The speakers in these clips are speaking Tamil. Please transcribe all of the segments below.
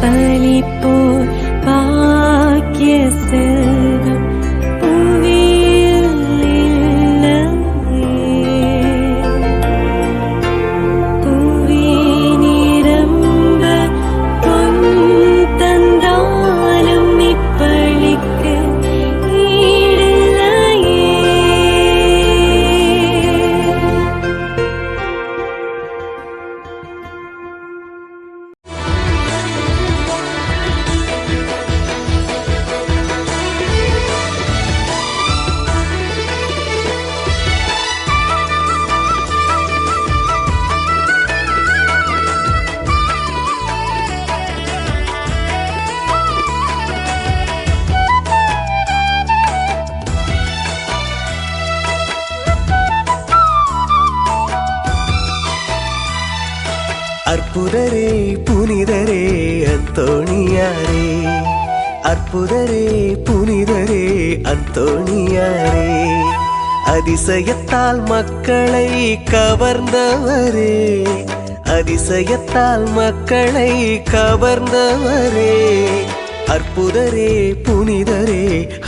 பலிப்போர் பாக்கிய செல்வம் புவியில் இல்லையே. புவி நிரம்ப பொன் தந்தாலும் இப்பளிக்கு ஈடில்லையே. அற்புதரே புனிதரே அந்தோணியாரே, அற்புதரே புனிதரே அந்தோணியாரே, அதிசயத்தால் மக்களை கவர்ந்தவரே, அதிசயத்தால் மக்களை கவர்ந்தவரே, அற்புதரே புனிதரே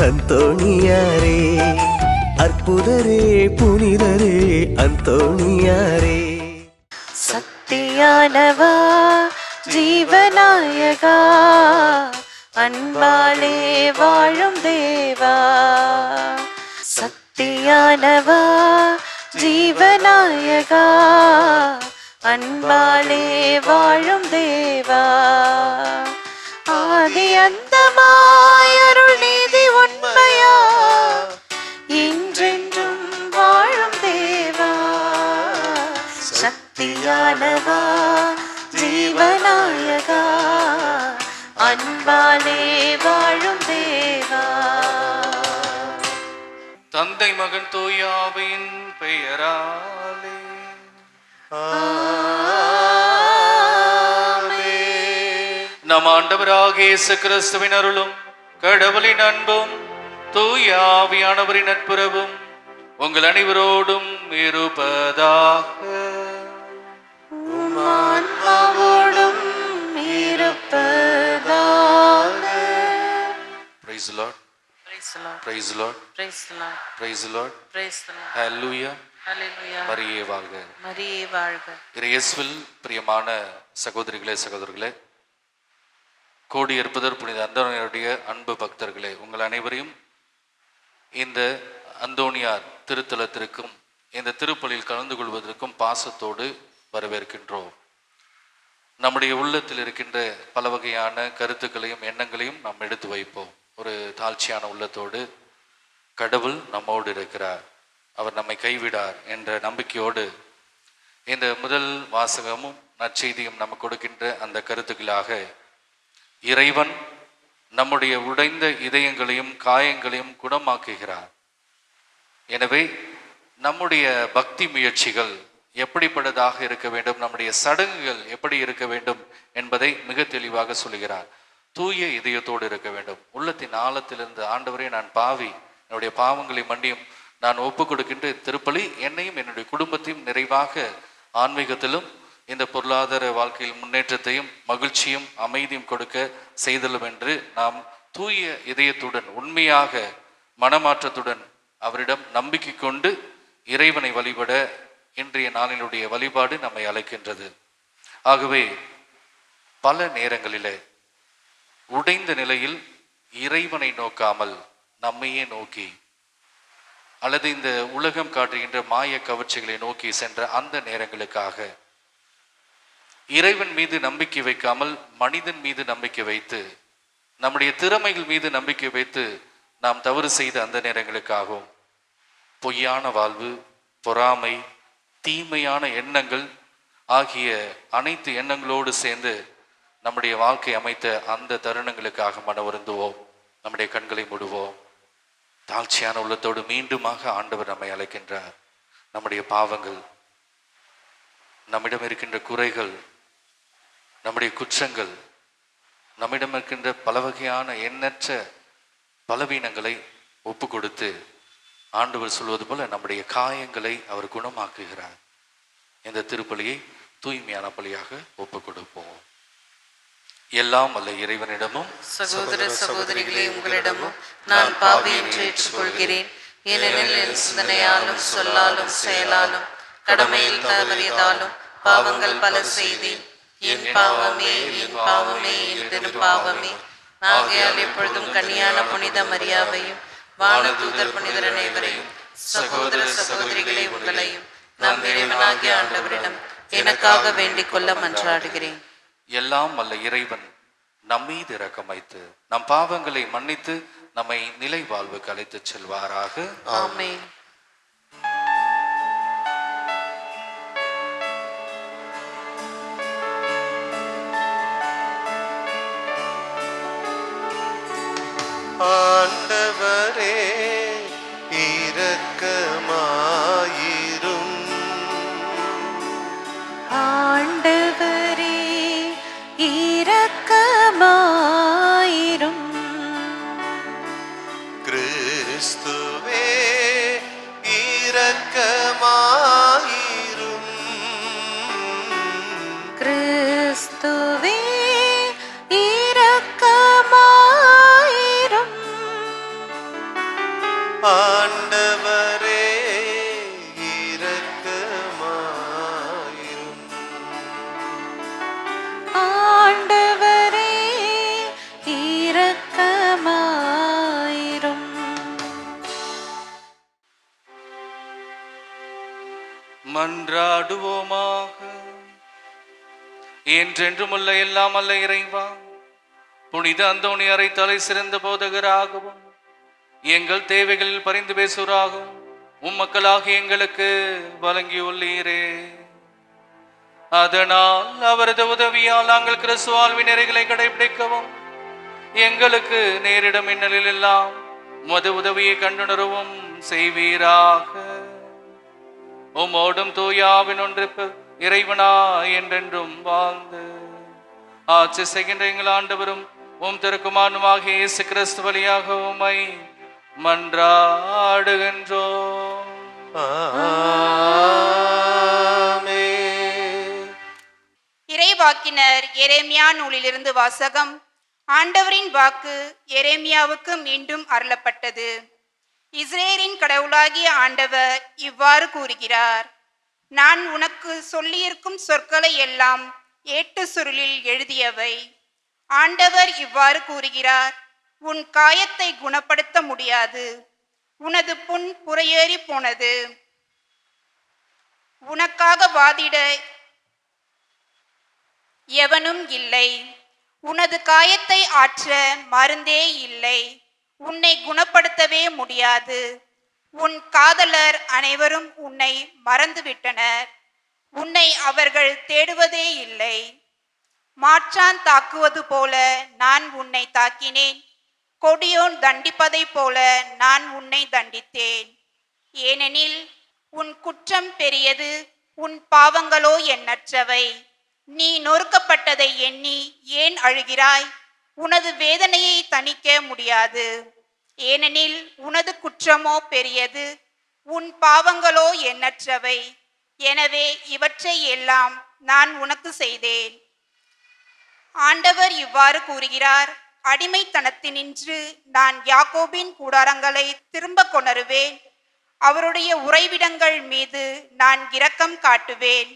அந்தோணியாரே, அற்புதரே புனிதரே அந்தோணியாரே. சத்தியானவா ஜீவநாயகா, அன்பாலே வாழும் தேவா, சத்தியானவா ஜீவநாயகா, அன்பாலே வாழும் தேவா, ஆதி அந்தமாய் அருள் நீதி உண்மையா இன்றென்றும் வாழும் தேவா, சத்தியானவா ஜீவநாயகா, அன்பாலே வாழும் தேவா. தந்தை மகன் தூயாவின் பெயராலே நம் ஆண்டவராகிய இயேசு கிறிஸ்துவின் அருளும் கடவுளின் அன்பும் தூயாவியானவரின் நட்புறவும் உங்கள் அனைவரோடும் இருப்பதாக. ஆன்மாவோடும் இருப்பதாக. Praise the Lord. Praise the Lord. Praise the Lord. Praise the Lord. Praise the Lord. Praise the Lord. Hallelujah. Hallelujah. மரியே வாழ்க. மரியே வாழ்க. இயேசுவில் பிரியமான சகோதரிகளே சகோதரர்களே, கோடி இருப்பதர் புனித அந்தோனியாருடைய அன்பு பக்தர்களே, உங்கள் அனைவரையும் இந்த அந்தோனியார் திருத்தலத்திற்கும் இந்த திருப்பலியில் கலந்து கொள்வதற்கும் பாசத்தோடு வரவேற்கின்றோம். நம்முடைய உள்ளத்தில் இருக்கின்ற பல வகையான கருத்துக்களையும் எண்ணங்களையும் நாம் எடுத்து வைப்போம். ஒரு தாழ்ச்சியான உள்ளத்தோடு கடவுள் நம்மோடு இருக்கிறார், அவர் நம்மை கைவிடார் என்ற நம்பிக்கையோடு இந்த முதல் வாசகமும் நற்செய்தியும் நமக்கு கொடுக்கின்ற அந்த கருத்துக்களாக இறைவன் நம்முடைய உடைந்த இதயங்களையும் காயங்களையும் குணமாக்குகிறார். எனவே நம்முடைய பக்தி முயற்சிகள் எப்படிப்பட்டதாக இருக்க வேண்டும், நம்முடைய சடங்குகள் எப்படி இருக்க வேண்டும் என்பதை மிக தெளிவாக சொல்கிறார். தூய இதயத்தோடு இருக்க வேண்டும். உள்ளத்தின் ஆழத்திலிருந்து ஆண்டவரே நான் பாவி, என்னுடைய பாவங்களை மன்னியும், நான் ஒப்பு கொடுக்கின்ற திருப்பலி என்னையும் என்னுடைய குடும்பத்தையும் நிறைவாக ஆன்மீகத்திலும் இந்த பொருளாதார வாழ்க்கையில் முன்னேற்றத்தையும் மகிழ்ச்சியும் அமைதியும் கொடுக்க செய்தலும் என்று நாம் தூய இதயத்துடன் உண்மையாக மனமாற்றத்துடன் அவரிடம் நம்பிக்கை கொண்டு இறைவனை வழிபட இன்றைய நாளினுடைய வழிபாடு நம்மை அழைக்கின்றது. ஆகவே பல நேரங்களிலே உடைந்த நிலையில் இறைவனை நோக்காமல் நம்மையே நோக்கி அல்லது இந்த உலகம் காட்டுகின்ற மாய கவர்ச்சிகளை நோக்கி சென்ற அந்த நேரங்களுக்காக இறைவன் மீது நம்பிக்கை வைக்காமல் மனிதன் மீது நம்பிக்கை வைத்து நம்முடைய திறமைகள் மீது நம்பிக்கை வைத்து நாம் தவறு செய்த அந்த நேரங்களுக்காகவும் பொய்யான வாழ்வு, பொறாமை, தீமையான எண்ணங்கள் ஆகிய அனைத்து எண்ணங்களோடு சேர்ந்து நம்முடைய வாழ்க்கை அமைத்த அந்த தருணங்களுக்காக மன வருந்துவோம். நம்முடைய கண்களை மூடுவோம். தாழ்ச்சியான உள்ளத்தோடு மீண்டுமாக ஆண்டவர் நம்மை அழைக்கின்றார். நம்முடைய பாவங்கள், நம்மிடம் இருக்கின்ற குறைகள், நம்முடைய குற்றங்கள், நம்மிடம் இருக்கின்ற பல வகையான எண்ணற்ற பலவீனங்களை ஒப்பு கொடுத்து ஆண்டவர் சொல்வது போல நம்முடைய காயங்களை அவர் குணமாக்குகிறார். இந்த திருப்பலியை தூய்மையான பலியாக ஒப்பு கொடுப்போம். எல்லாம் அல்ல இறைவனிடமும் சகோதர சகோதரிகளே, உங்களிடமும் நான் பாவி என்று ஏற்றுக்கொள்கிறேன். ஏனெனில் என் சிந்தனையாலும் சொல்லாலும் செயலாலும் கடமையில் தவறியதாலும் பாவங்கள் பல செய்தேன். என் பாவமே, என் பாவமே, என் பெரும் பாவமே. ஆகையால் எப்பொழுதும் கன்னியான புனித மரியாவையும் வானதூதர் புனிதர் அனைவரையும் சகோதர சகோதரிகளே உங்களையும் நம் இறைவனாகிய ஆண்டவரிடம் எனக்காக வேண்டிக் கொள்ள மன்றாடுகிறேன். எல்லாம் அல்ல இறைவன் நம்மீது இரக்கம் வைத்து நம் பாவங்களை மன்னித்து நம்மை நிலை வாழ்வுக்கு அழைத்துச் செல்வாராக. ஆமென். ஆண்டவரே இரக்கமாயிரும். ஆண்டவரே இரக்கமாயிரும். கிறிஸ்துவே இரக்கமாயிரும். கிறிஸ்துவே இரக்கமாயிரும். ஆண்டவரே இரக்கமாயிரும். ஆண்டவரே இரக்கமாயிரும். மன்றாடுவோமாக. என்றென்றும் உள்ள எல்லாம் அல்ல இறைவா, புனித அந்தோணியாரை தலை சிறந்த போதகராகவும் எங்கள் தேவைகளில் பரிந்து பேசுவராகவும் உம்மக்களாக எங்களுக்கு வழங்கியுள்ளீரே. அதனால் அவரது உதவியால் நாங்கள் கிறிஸ்து வாழ்வின் நெறிகளை கடைபிடிக்கவும் எங்களுக்கு நேரிடும் இன்னலில் எல்லாம் மது உதவியை கண்டுணரவும் செய்வீராக. உம்மோடும் தூயாவின் ஒன்றிப்பு இறைவனா என்றென்றும் வாழ்ந்து ஆட்சி செய்கின்ற எங்கள் ஆண்டவரும் உம் திருக்குமாரனுமாகிய இயேசு கிறிஸ்து வழியாக உம்மை மன்றாடுகின்றோம். ஆமென். இறைவாக்கினர் எரேமியா நூலிலிருந்து வாசகம். ஆண்டவரின் வாக்கு எரேமியாவுக்கு மீண்டும் அருளப்பட்டது. இஸ்ரேலின் கடவுளாகிய ஆண்டவர் இவ்வாறு கூறுகிறார்: நான் உனக்கு சொல்லியிருக்கும் சொற்களை எல்லாம் ஏட்டு சுருளில் எழுதியவை. ஆண்டவர் இவ்வாறு கூறுகிறார்: உன் காயத்தை குணப்படுத்த முடியாது, உனது புண் புறையேறி போனது. உனக்காக வாதிட எவனும் இல்லை, உனது காயத்தை ஆற்ற மருந்தே இல்லை, உன்னை குணப்படுத்தவே முடியாது. உன் காதலர் அனைவரும் உன்னை மறந்துவிட்டனர், உன்னை அவர்கள் தேடுவதே இல்லை. மாற்றான் தாக்குவது போல நான் உன்னை தாக்கினேன், கொடியோன் தண்டிப்பதைப் போல நான் உன்னை தண்டித்தேன். ஏனெனில் உன் குற்றம் பெரியது, உன் பாவங்களோ எண்ணற்றவை. நீ நொறுக்கப்பட்டதை எண்ணி ஏன் அழுகிறாய்? உனது வேதனையை தணிக்க முடியாது. ஏனெனில் உனது குற்றமோ பெரியது, உன் பாவங்களோ எண்ணற்றவை. எனவே இவற்றை எல்லாம் நான் உனக்கு செய்தேன். ஆண்டவர் இவ்வாறு கூறுகிறார்: அடிமைத்தனத்தினின்று நான் யாக்கோபின் கூடாரங்களை திரும்ப கொணருவேன். அவருடைய உறைவிடங்கள் மீது நான் இரக்கம் காட்டுவேன்.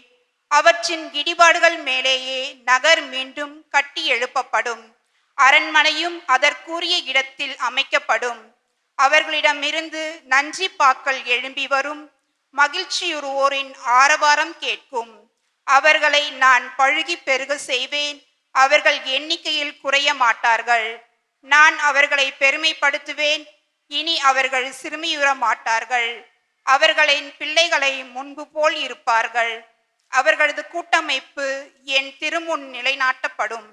அவற்றின் இடிபாடுகள் மேலேயே நகர் மீண்டும் கட்டி எழுப்பப்படும். அரண்மனையும் அதற்குரிய இடத்தில் அமைக்கப்படும். அவர்களிடமிருந்து நன்றி பாக்கள் எழும்பி வரும். மகிழ்ச்சியுறுவோரின் ஆரவாரம் கேட்கும். அவர்களை நான் பழுகி பெருக செய்வேன். அவர்கள் எண்ணிக்கையில் குறைய மாட்டார்கள். நான் அவர்களை பெருமைப்படுத்துவேன். இனி அவர்கள் சிறுமியுற மாட்டார்கள். அவர்களின் பிள்ளைகளை முன்பு போல் இருப்பார்கள். அவர்களது கூட்டமைப்பு என் திருமுன் நிலைநாட்டப்படும்.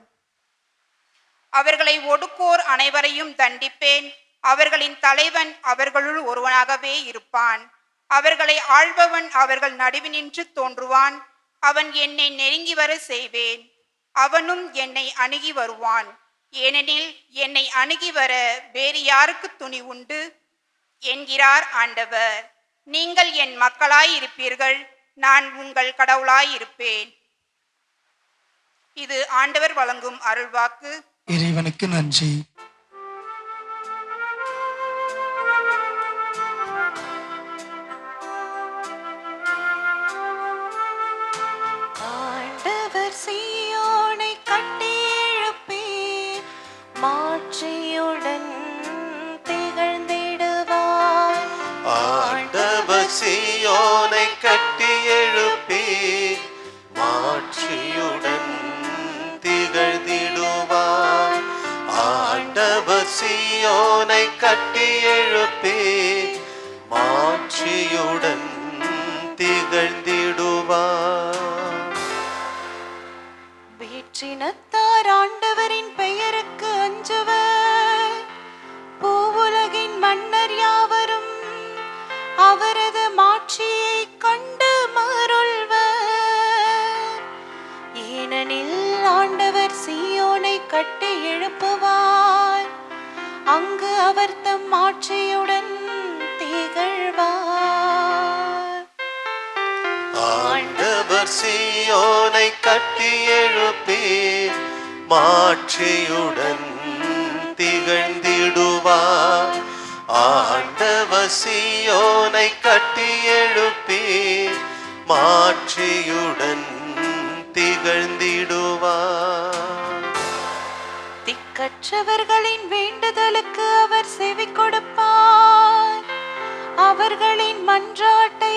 அவர்களை ஒடுக்கோர் அனைவரையும் தண்டிப்பேன். அவர்களின் தலைவன் அவர்களுள் ஒருவனாகவே இருப்பான். அவர்களை ஆள்பவன் அவர்கள் நடுவினின்று தோன்றுவான். அவன் என்னை நெருங்கி வர செய்வேன். அவனும் என்னை அணுகி வருவான். ஏனெனில் என்னை அணுகி வர வேறு யாருக்கு துணி உண்டு என்கிறார் ஆண்டவர். நீங்கள் என் மக்களாய் இருப்பீர்கள், நான் உங்கள் கடவுளாய் இருப்பேன். இது ஆண்டவர் வழங்கும் அருள்வாக்கு. இறைவனுக்கு நன்றி. ஆண்டவர் சீயோனை கட்டி எழுப்பி மாட்சியுடன் திகழ்ந்திடுவார். ஆண்டவர் சீயோனை கட்டி எழுப்பி மாட்சியுடன் திகழ்ந்திடுவார். ஆண்டவர் சீயோனை கட்டி எழுப்பி மாட்சியுடன் திகழ்ந்திடுவார். வேற்றினத்தார் ஆண்டவரின் பெயருக்கு அஞ்சுவர். பூவுலகின் மன்னர் யாவரும் அவரது மாட்சியை கண்டு மருள்வர். ஏனெனில் ஆண்டவர் சீயோனை கட்டி எழுப்புவார். அங்கு அவர் தம் மாட்சியுடன் திகழ்வார். ஆண்டவர் சீயோனை கட்டி எழுப்பி மாட்சியுடன் திகழ்ந்திடுவார். ஆண்டவர் சீயோனை கட்டி எழுப்பி மாட்சியுடன் திகழ்ந்திடுவார். திக்கற்றவர்களின் வேண்டுதலுக்கு அவர் செவி கொடுப்பார். அவர்களின் மன்றாட்டை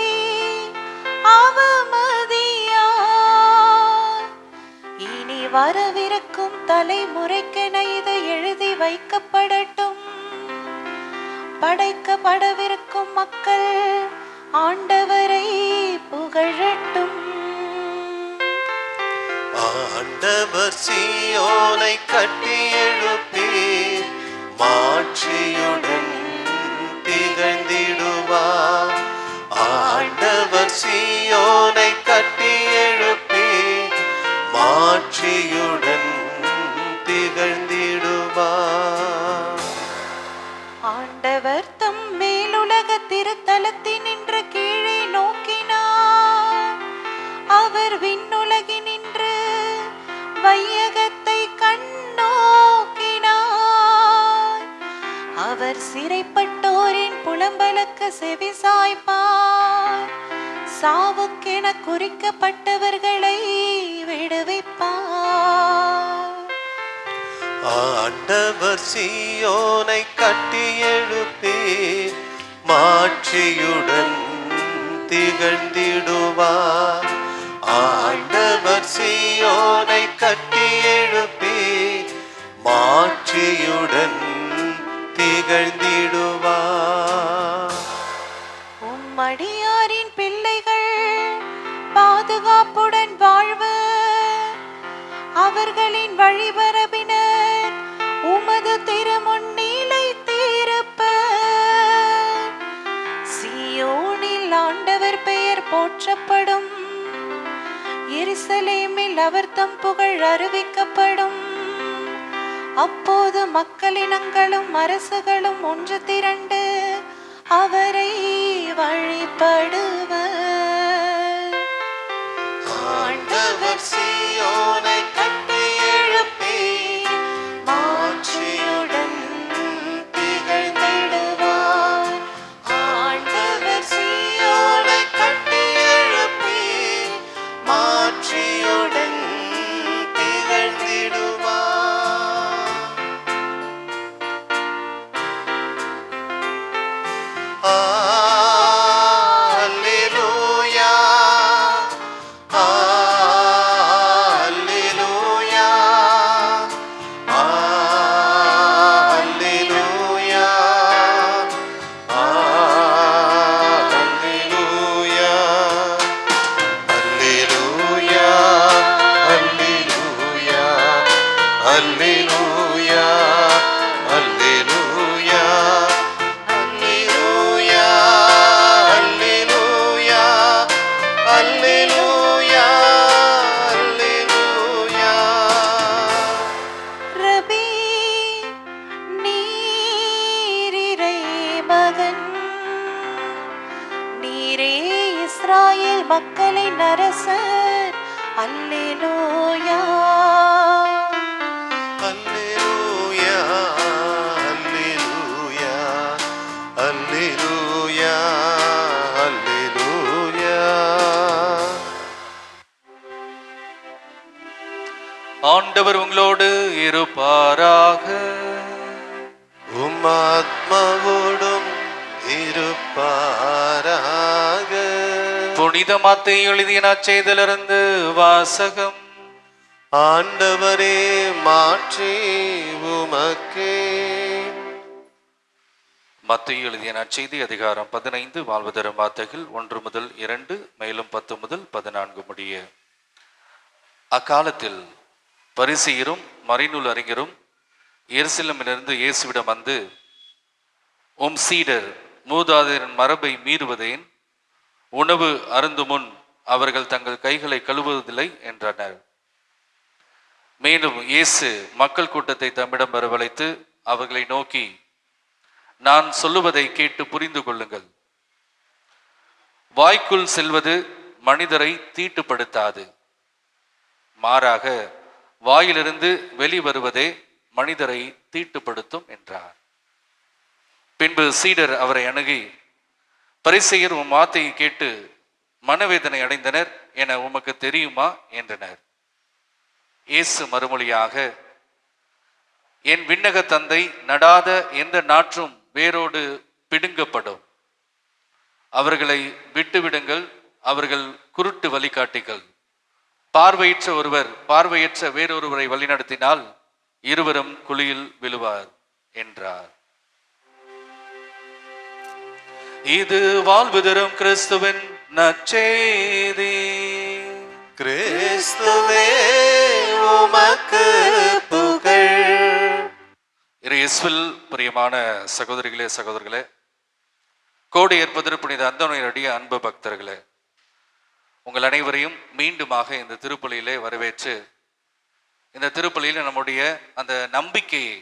அவமதியார். இனி வரவிருக்கும் தலைமுறைக்கென இது எழுதி வைக்கப்படட்டும். படைக்கப்படவிருக்கும் மக்கள் ஆண்டவரை புகழட்டும். ஆண்டவர் சீயோனை கட்டி எழுப்பி மாட்சியுடன் திகழ்ந்திடுவார். ஆண்டவர் சீயோனை கட்டி எழுப்பி மாட்சியுடன் திகழ்ந்திடுவார். ஆண்டவர் தம் மேலுலக திருத்தலத்தினின்று கீழே நோக்கினார். அவர் விண்ணுலகினின்று வையகத்தை கண்ணோக்கினார். அவர் சிறைப்பட்டோரின் புலம்பலுக்கு செவி சாய்ப்பார். சாவுக்கென குறிக்கப்பட்டவர்களை விடுவிப்பார். ஆண்டவர் சீயோனை கட்டி எழுப்பி மாட்சியுடன் திகழ்ந்திடுவார். ஆண்டவர் சீயோனை கட்டி எழுப்பி மாட்சியுடன் திகழ்ந்திடுவார். உம்மடியாரின் பிள்ளைகள் பாதுகாப்புடன் வாழ்வர். அவர்களின் வழிபரப்பினர் உமது திருமுன் நிலைத்திருப்பர். சீயோனில் ஆண்டவர் பெயர் போற்றப்படும். எருசலேமில் அவர் தம் புகழ் அறிவிக்கப்படும். அப்போது மக்களினங்களும் அரசுகளும் ஒன்று திரண்டு அவரை வழிபடுவர். ஆண்டவர் சீயோனை கட்டி எழுப்பி மாட்சியுடன் திகழ்ந்திடுவார். ஆண்டவர் சீயோனை கட்டி எழுப்பி மாட்சியுடன் திகழ்ந்திடுவார். அல்லேலூயா, அல்லேலூயா, அல்லேலூயா, அல்லேலூயா, அல்லேலூயா, அல்லேலூயா, அல்லேலூயா, அல்லேலூயா, அல்லேலூயா, அல்லேலூயா. ரபி நீரிரை மகன், நீரே இஸ்ராயேல் மக்களின் அரசர். அல்லேலூயா அல்லேலூயா அல்லேலூயா அல்லேலூயா அல்லேலூயா. ஆண்டவர் உங்களோடு இருப்பாராக. உம் ஆத்மாவோடும் இருப்பாராக. புனித மத்தேயு எழுதிய நற்செய்தியிலிருந்து வாசகம். ஆண்டவரே மாற்றி உமக்கே. மத்தேயு எழுதிய நற்செய்தி அதிகாரம் 15 வாழ்வு தரும் வார்த்தைகள் 1 முதல் 2 மேலும் 10 முதல் 14 முடிய. அக்காலத்தில் பரிசேயரும் மறைநூல் அறிஞரும் எருசலேமிலிருந்து இயேசுவிடம் வந்து, உம் சீடர் மூதாதையரின் மரபை மீறுவதேன்? உணவு அருந்தும் முன் அவர்கள் தங்கள் கைகளை கழுவுவதில்லை என்றனர். மேலும் இயேசு மக்கள் கூட்டத்தை தம்மிடம் வரவழைத்து அவர்களை நோக்கி, நான் சொல்லுவதை கேட்டு புரிந்து கொள்ளுங்கள். வாய்க்குள் செல்வது மனிதரை தீட்டுப்படுத்தாது, மாறாக வாயிலிருந்து வெளிவருவதே மனிதரை தீட்டுப்படுத்தும் என்றார். பின்பு சீடர் அவரை அணுகி, பரிசேயர் உம் வார்த்தையை கேட்டு மனவேதனை அடைந்தனர் என உமக்கு தெரியுமா என்றனர். இயேசு மறுமொழியாக, என் விண்ணக தந்தை நடாத எந்த நாற்றும் வேரோடு பிடுங்கப்படும். அவர்களை விட்டுவிடுங்கள், அவர்கள் குருட்டு வழிகாட்டிகள். பார்வையற்ற ஒருவர் பார்வையற்ற வேறொருவரை வழிநடத்தினால் இருவரும் குழியில் விழுவார் என்றார். இது வாழ்வு தரும் கிறிஸ்துவின் நற்செய்தி. கிறிஸ்துவே உமக்கு புகழ். இயேசுவில் பிரியமான சகோதரிகளே சகோதரர்களே, கோடி ஏற்பதிரு புனித அந்தோனியருடைய அன்பு பக்தர்களே, உங்கள் அனைவரையும் மீண்டுமாக இந்த திருப்பலியிலே வரவேற்று, இந்த திருப்பலியில் நம்முடைய அந்த நம்பிக்கையை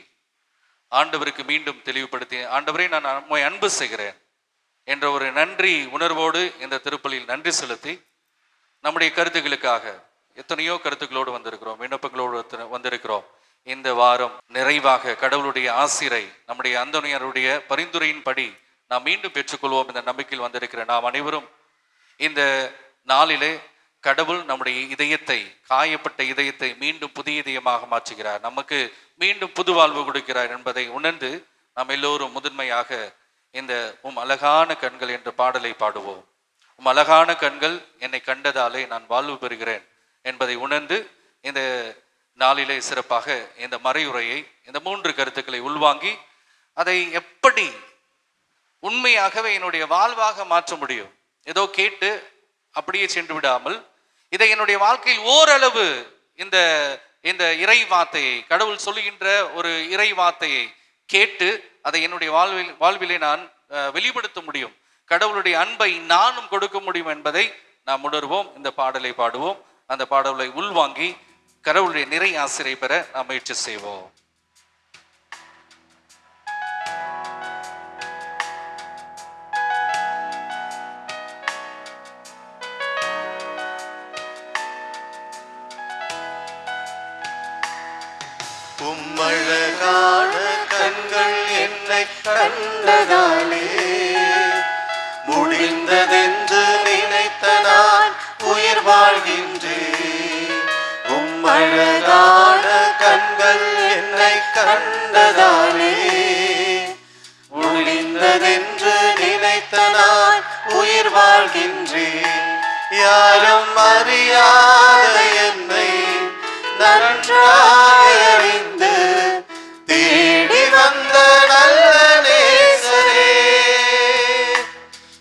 ஆண்டவருக்கு மீண்டும் தெளிவுபடுத்தி, ஆண்டவரை நான் உம்மை அன்பு செய்கிறேன் என்ற ஒரு நன்றி உணர்வோடு இந்த திருப்பலியில் நன்றி செலுத்தி, நம்முடைய கருத்துக்களுக்காக எத்தனையோ கருத்துக்களோடு வந்திருக்கிறோம், விண்ணப்பங்களோடு வந்திருக்கிறோம். இந்த வாரம் நிறைவாக கடவுளுடைய ஆசிரை நம்முடைய அந்தோனியருடைய பரிந்துரையின்படி நாம் மீண்டும் பெற்றுக்கொள்வோம் என்ற நம்பிக்கையில் வந்திருக்கிற நாம் அனைவரும் இந்த நாளிலே கடவுள் நம்முடைய இதயத்தை, காயப்பட்ட இதயத்தை மீண்டும் புதிய இதயமாக மாற்றுகிறார், நமக்கு மீண்டும் புது வாழ்வு கொடுக்கிறார் என்பதை உணர்ந்து நாம் எல்லோரும் முதன்மையாக இந்த உம் அழகான கண்கள் என்ற பாடலை பாடுவோம். உம் அழகான கண்கள் என்னை கண்டதாலே நான் வாழ்வு பெறுகிறேன் என்பதை உணர்ந்து இந்த நாளிலே சிறப்பாக இந்த மறையுரையை, இந்த 3 கருத்துக்களை உள்வாங்கி அதை எப்படி உண்மையாகவே என்னுடைய வாழ்வாக மாற்ற முடியும், ஏதோ கேட்டு அப்படியே சென்று விடாமல் இதை என்னுடைய வாழ்க்கையில் ஓரளவு இந்த இந்த இறை வார்த்தையை, கடவுள் சொல்லுகின்ற ஒரு இறை வார்த்தையை கேட்டு அதை என்னுடைய வாழ்விலே நான் வெளிப்படுத்த முடியும், கடவுளுடைய அன்பை நானும் கொடுக்க முடியும் என்பதை நாம் உணர்வோம். இந்த பாடலை பாடுவோம், அந்த பாடலை உள்வாங்கி கடவுளுடைய நிறை ஆசிரியை பெற நாம் முயற்சி செய்வோம். உம்மழகான கண்கள் என்னை கண்டதாலே முடிந்ததென்று நினைத்த நான் உயிர் வாழ்கின்றேன். உம்மழகான கண்கள் என்னை கண்டதாலே முடிந்ததென்று நினைத்த நான் உயிர் வாழ்கின்றேன். யாரும் அறியாத என்னை நன்றாக அறிந்து தேடி வந்த நல்ல நேசரே,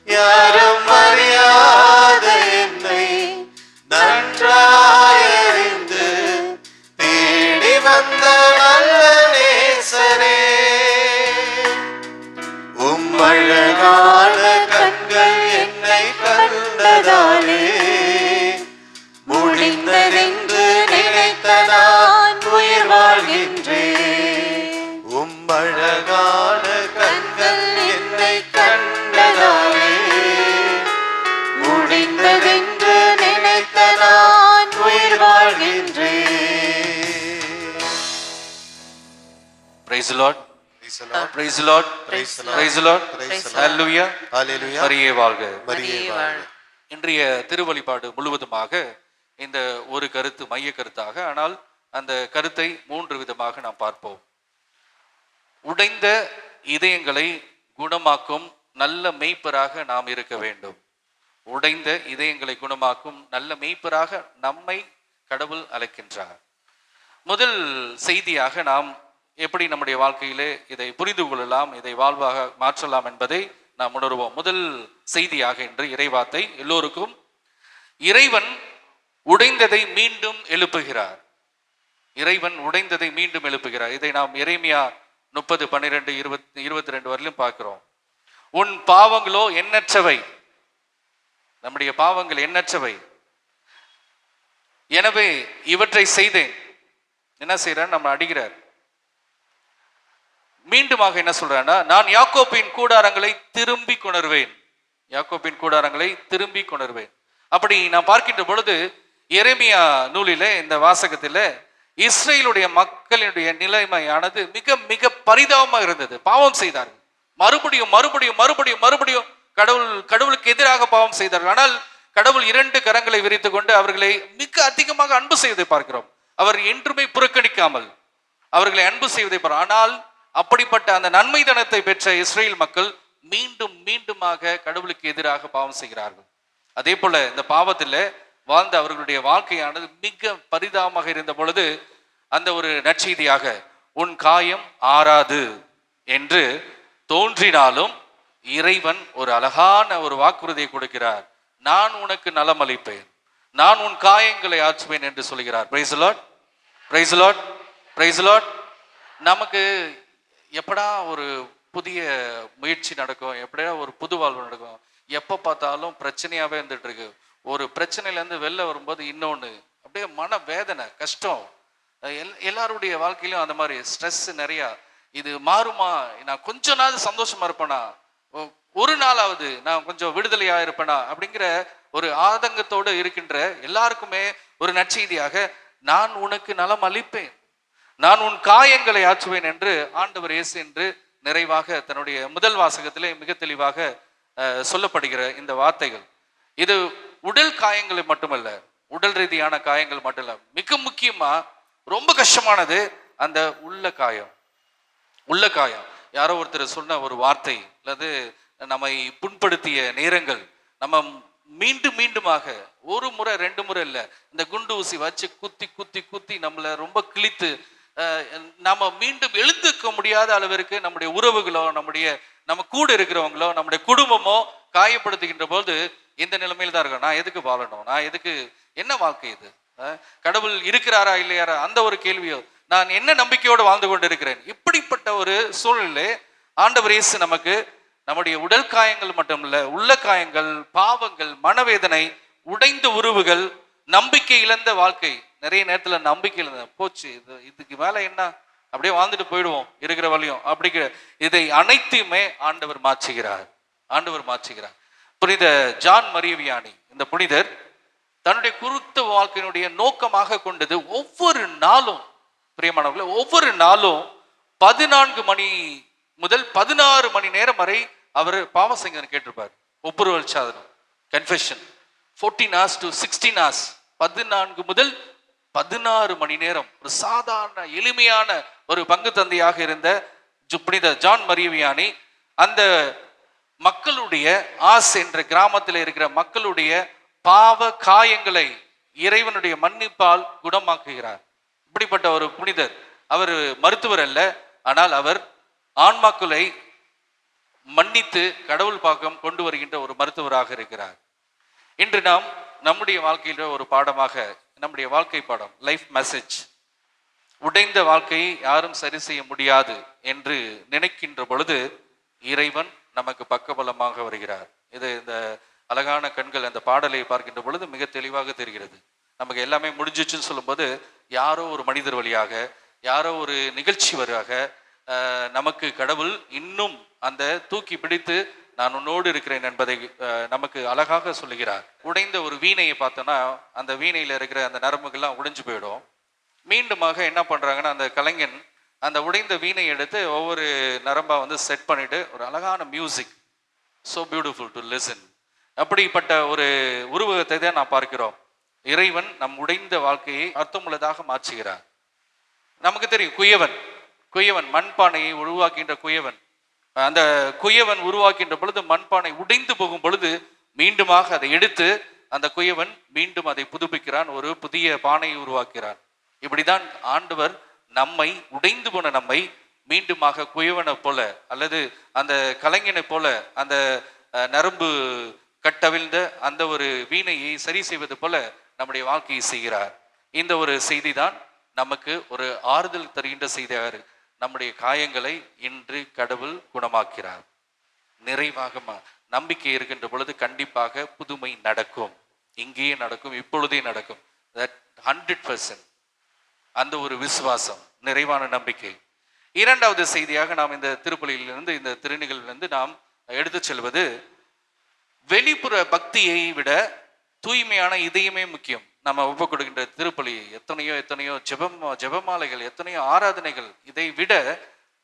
யாரும் அறியாத என்னை நன்றாக அறிந்து தேடி வந்த நல்ல நேசரே, உம்மழகான கண்கள் என்னை கண்டதாலே முடிந்ததென்று நினைத்த நான் உயிர் வாழ்கின்றேன். உம்மழகான கண்கள் என்னை கண்டதாலே முடிந்ததென்று நினைத்த நான் உயிர் Praise the Lord. Praise the Lord. Praise the Lord. Praise the Lord. Praise the Lord. Praise the Lord. Hallelujah. Hallelujah. மரியே வாழ்க. மரியே வாழ்க. இன்றைய திருவழிபாடு முழுவதுமாக இந்த ஒரு கருத்து மைய கருத்தாக, ஆனால் அந்த கருத்தை 3 விதமாக நாம் பார்ப்போம். உடைந்த இதயங்களை குணமாக்கும் நல்ல மெய்ப்பராக நாம் இருக்க வேண்டும். உடைந்த இதயங்களை குணமாக்கும் நல்ல மெய்ப்பராக நம்மை கடவுள் அழைக்கின்றார். முதல் செய்தியாக நாம் எப்படி நம்முடைய வாழ்க்கையிலே இதை புரிந்து கொள்ளலாம், இதை வாழ்வாக மாற்றலாம் என்பதை நாம் உணர்வோம். முதல் செய்தியாக இன்று இறைவார்த்தை எல்லோருக்கும், இறைவன் உடைந்ததை மீண்டும் எழுப்புகிறார். இறைவன் உடைந்ததை மீண்டும் எழுப்புகிறார். இதை நாம் எரேமியா 30:12-22 வரையிலும் பார்க்கிறோம். உன் பாவங்களோ எண்ணற்றவை, நம்முடைய பாவங்கள் எண்ணற்றவை, எனவே இவற்றை செய்தேன். என்ன செய்யறார்? நம்ம அடிக்கிறார். மீண்டுமாக என்ன சொல்றான்னா, நான் யாக்கோபின் கூடாரங்களை திரும்பி கொணர்வேன். யாக்கோபின் கூடாரங்களை திரும்பி கொணர்வேன். அப்படி நான் பார்க்கின்ற பொழுது எரேமியா நூலிலே இந்த வாசகத்தில் இஸ்ரேலுடைய மக்களுடைய நிலைமையானது மிக மிக பரிதாபமாக இருந்தது. பாவம் செய்தார்கள், மறுபடியும் மறுபடியும் மறுபடியும் மறுபடியும் கடவுளுக்கு எதிராக பாவம் செய்தார்கள். ஆனால் கடவுள் 2 கரங்களை விரித்து கொண்டு அவர்களை மிக அதிகமாக அன்பு செய்வதை பார்க்கிறோம். அவர் என்றுமே புறக்கணிக்காமல் அவர்களை அன்பு செய்வதை பார்க்கிறோம். ஆனால் அப்படிப்பட்ட அந்த நன்மை தனத்தை பெற்ற இஸ்ரேல் மக்கள் மீண்டும் மீண்டுமாக கடவுளுக்கு எதிராக பாவம் செய்கிறார்கள். அதே போல இந்த பாவத்தில் வாழ்ந்த அவர்களுடைய வாழ்க்கையானது மிக பரிதாபமாக இருந்த பொழுது அந்த ஒரு நற்செய்தியாக, உன் காயம் ஆறாது என்று தோன்றினாலும் இறைவன் ஒரு அழகான ஒரு வாக்குறுதியை கொடுக்கிறார். நான் உனக்கு நலம் அளிப்பேன், நான் உன் காயங்களை ஆற்றுவேன் என்று சொல்கிறார். Praise the Lord, praise the Lord, praise the Lord. நமக்கு எப்படா ஒரு புதிய முயற்சி நடக்கும், எப்படியா ஒரு புது வாழ்வு நடக்கும், எப்போ பார்த்தாலும் பிரச்சனையாகவே இருந்துட்டு இருக்கு. ஒரு பிரச்சனையிலேருந்து வெளில வரும்போது இன்னொன்று அப்படியே மன வேதனை, கஷ்டம். எல்லாருடைய வாழ்க்கையிலும் அந்த மாதிரி ஸ்ட்ரெஸ் நிறையா. இது மாறுமா, நான் கொஞ்ச நாள் சந்தோஷமா இருப்பேனா, ஒரு நாளாவது நான் கொஞ்சம் விடுதலையா இருப்பேனா அப்படிங்கிற ஒரு ஆதங்கத்தோடு இருக்கின்ற எல்லாருக்குமே ஒரு நற்செய்தியாக, நான் உனக்கு நலம் அளிப்பேன், நான் உன் காயங்களை ஆற்றுவேன் என்று ஆண்டவர் இயேசு என்று நிறைவாக தன்னுடைய முதல் வாசகத்திலே மிக தெளிவாக சொல்லப்படுகிற இந்த வார்த்தைகள், இது உடல் காயங்களை மட்டுமல்ல, உடல் ரீதியான காயங்கள் மட்டும் இல்ல, மிக முக்கியமா ரொம்ப கஷ்டமானது அந்த உள்ள காயம். உள்ள காயம், யாரோ ஒருத்தர் சொன்ன ஒரு வார்த்தை அல்லது நம்மை புண்படுத்திய நேரங்கள், நம்ம மீண்டும் மீண்டுமாக ஒரு முறை 2 முறை இல்லை, இந்த குண்டு ஊசி வச்சு குத்தி குத்தி குத்தி நம்மளை ரொம்ப கிழித்து நம்ம மீண்டும் எழுந்துக்க முடியாத அளவிற்கு நம்முடைய உறவுகளோ நம்ம கூட இருக்கிறவங்களோ நம்முடைய குடும்பமோ காயப்படுத்துகின்ற போது இந்த நிலைமையில தான் இருக்கும். நான் எதுக்கு வாழணும், நான் எதுக்கு, என்ன வாழ்க்கை இது, கடவுள் இருக்கிறாரா இல்லையாரா, அந்த ஒரு கேள்வியோ, நான் என்ன நம்பிக்கையோடு வாழ்ந்து கொண்டு இருக்கிறேன். இப்படிப்பட்ட ஒரு சூழ்நிலை ஆண்டவர் இயேசு நமக்கு நம்முடைய உடல் காயங்கள் மட்டுமல்ல, உள்ள காயங்கள், பாவங்கள், மனவேதனை, உடைந்த உறவுகள், நம்பிக்கை இழந்த வாழ்க்கை, நிறைய நேரத்தில் நம்பிக்கை இழந்த போச்சு, இதுக்கு மேல என்ன, அப்படியே வாழ்ந்துட்டு போயிடுவோம் இருக்கிற வழியும் அப்படிங்கிற இதை அனைத்தையுமே ஆண்டவர் மாற்றுகிறார். ஆண்டவர் மாற்றுகிறார். புனித ஜான் மரியவியானி இந்த புனிதர் தன்னுடைய குருத்த வாழ்க்கையினுடைய நோக்கமாக கொண்டது ஒவ்வொரு நாளும், பிரியமானவர்களே, ஒவ்வொரு நாளும் 14 மணி முதல் 16 மணி நேரம் வரை அவர் பாவ சங்கீதம் கேட்டிருப்பார். ஒப்புரவல் சாதனம், கன்ஃபெஷன், 14 hours to 16 hours, 14 முதல் 16 மணி நேரம். ஒரு சாதாரண எளிமையான ஒரு பங்கு தந்தையாக இருந்த புனித ஜான் மரியவியானி அந்த மக்களுடைய என்ற கிராமத்தில் இருக்கிற மக்களுடைய பாவ காயங்களை இறைவனுடைய மன்னிப்பால் குணமாக்குகிறார். இப்படிப்பட்ட ஒரு புனிதர். அவர் மருத்துவர் அல்ல, ஆனால் அவர் ஆன்மாக்களை மன்னித்து கடவுள் பாக்கம் கொண்டு வருகின்ற ஒரு மருத்துவராக இருக்கிறார். இன்று நாம் நம்முடைய வாழ்க்கையில ஒரு பாடமாக, நம்முடைய வாழ்க்கை பாடம், லைஃப் மெசேஜ், உடைந்த வாழ்க்கையை யாரும் சரி செய்ய முடியாது என்று நினைக்கின்ற பொழுது இறைவன் நமக்கு பக்கபலமாக வருகிறார். இது இந்த அழகான கண்கள் அந்த பாடலை பார்க்கின்ற பொழுது மிக தெளிவாக தெரிகிறது. நமக்கு எல்லாமே முடிஞ்சிச்சுன்னு சொல்லும்போது யாரோ ஒரு மனிதர் வழியாக, யாரோ ஒரு நிகழ்ச்சி வழியாக நமக்கு கடவுள் இன்னும் அந்த தூக்கி பிடித்து நான் உன்னோடு இருக்கிறேன் என்பதை நமக்கு அழகாக சொல்லுகிறார். உடைந்த ஒரு வீணையை பார்த்தோன்னா அந்த வீணையில் இருக்கிற அந்த நரம்புகள்லாம் உடைஞ்சு போயிடும். மீண்டுமாக என்ன பண்றாங்கன்னா அந்த கலைஞன் அந்த உடைந்த வீணை எடுத்து ஒவ்வொரு நரம்பா வந்து செட் பண்ணிட்டு ஒரு அழகான music, so beautiful to listen. அப்படிப்பட்ட ஒரு உருவகத்தை தான் நான் பார்க்கிறோம். இறைவன் நம் உடைந்த வாழ்க்கையை அர்த்தமுள்ளதாக மாற்றுகிறார். நமக்கு தெரியும் குயவன் மண்பானையை உருவாக்கின்ற குயவன், அந்த குயவன் உருவாக்கின்ற பொழுது மண்பானை உடைந்து போகும் பொழுது மீண்டுமாக அதை எடுத்து அந்த குயவன் மீண்டும் அதை புதுப்பிக்கிறான், ஒரு புதிய பானையை உருவாக்கிறான். இப்படிதான் ஆண்டவர் நம்மை, உடைந்து போன நம்மை மீண்டுமாக குயவனை போல அல்லது அந்த கலைஞனை போல அந்த நரம்பு கட்டவிழ்ந்த அந்த ஒரு வீணையை சரி செய்வது போல நம்முடைய வாழ்க்கையை செய்கிறார். இந்த ஒரு செய்தி தான் நமக்கு ஒரு ஆறுதல் தருகின்ற செய்தியாக. நம்முடைய காயங்களை இன்று கடவுள் குணமாக்கிறார். நிறைவாக நம்பிக்கை இருக்கின்ற பொழுது கண்டிப்பாக புதுமை நடக்கும். இங்கேயே நடக்கும், இப்பொழுதே நடக்கும். 100% அந்த ஒரு விசுவாசம், நிறைவான நம்பிக்கை. இரண்டாவது செய்தியாக நாம் இந்த திருப்பலியிலிருந்து, இந்த திருநிகழ்விலிருந்து நாம் எடுத்து செல்வது, வெளிப்புற பக்தியை விட தூய்மையான இதயமே முக்கியம். நம்ம ஒப்பு கொடுக்கின்ற திருப்பலி எத்தனையோ ஜெபமாலைகள், எத்தனையோ ஆராதனைகள், இதை விட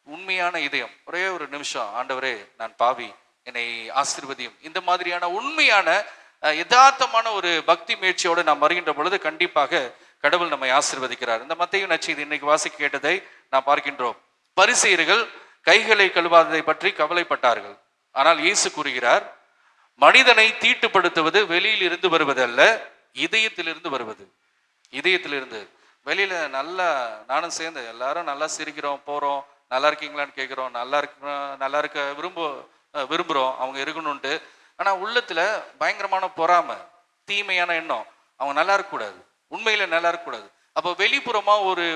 உண்மையான இதயம், ஒரே ஒரு நிமிஷம் ஆண்டவரே நான் பாவி என்னை ஆசீர்வதியும், இந்த மாதிரியான உண்மையான யதார்த்தமான ஒரு பக்தி முயற்சியோடு நாம் வருகின்ற பொழுது கண்டிப்பாக கடவுள் நம்மை ஆசீர்வதிக்கிறார். இந்த மத்தேயு நற்செய்தி இன்னைக்கு வாசிக்க கேட்டதை நாம் பார்க்கின்றோம். பரிசேயர்கள் கைகளை கழுவாததை பற்றி கவலைப்பட்டார்கள். ஆனால் இயேசு கூறுகிறார், மனிதனை தீட்டுப்படுத்துவது வெளியில் இருந்து வருவதல்ல, இதயத்திலிருந்து வருவது. இதயத்திலிருந்து. வெளியில நல்லா நானும் சேர்ந்து எல்லாரும் நல்லா சிரிக்கிறோம், போறோம், நல்லா இருக்கீங்களான்னு கேட்கிறோம், நல்லா இருக்க விரும்புறோம் அவங்க இருக்கணும்ட்டு. ஆனா உள்ளத்துல பயங்கரமான பொறாமை, தீமையான எண்ணம், அவங்க நல்லா இருக்கக்கூடாது, உண்மையில நல்லா இருக்கக்கூடாது. அப்போ வெளிப்புறமா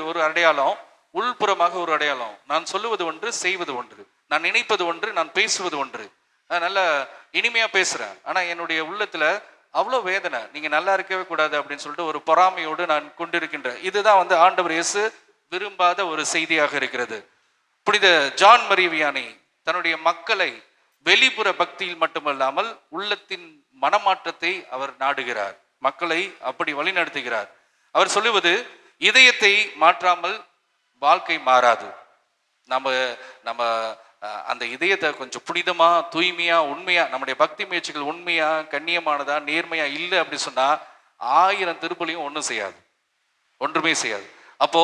ஒரு அடையாளம், உள்புறமாக ஒரு அடையாளம். நான் சொல்லுவது ஒன்று, செய்வது ஒன்று. நான் நினைப்பது ஒன்று, நான் பேசுவது ஒன்று. நல்ல இனிமையா பேசுறேன், ஆனா என்னுடைய உள்ளத்துல அவ்வளோ வேதனை, நீங்க நல்லா இருக்கவே கூடாது அப்படின்னு சொல்லிட்டு ஒரு பொறாமையோடு நான் கொண்டிருக்கின்றேன். இதுதான் வந்து ஆண்டவர் இயேசு விரும்பாத ஒரு செய்தியாக இருக்கிறது. புனித ஜான் மரி வியானி தன்னுடைய மக்களை வெளிப்புற பக்தியில் மட்டுமல்லாமல் உள்ளத்தின் மனமாற்றத்தை அவர் நாடுகிறார், மக்களை அப்படி வழிநடத்துகிறார். அவர் சொல்லுவது, இதயத்தை மாற்றாமல் வாழ்க்கை மாறாது. நம்ம அந்த இதயத்தை கொஞ்சம் புனிதமா, தூய்மையா, உண்மையா, நம்முடைய பக்தி முயற்சிகள் உண்மையா, கண்ணியமானதா, நேர்மையா இல்லை அப்படின்னு சொன்னா 1000 திருப்பலியும் ஒன்றுமே செய்யாது. அப்போ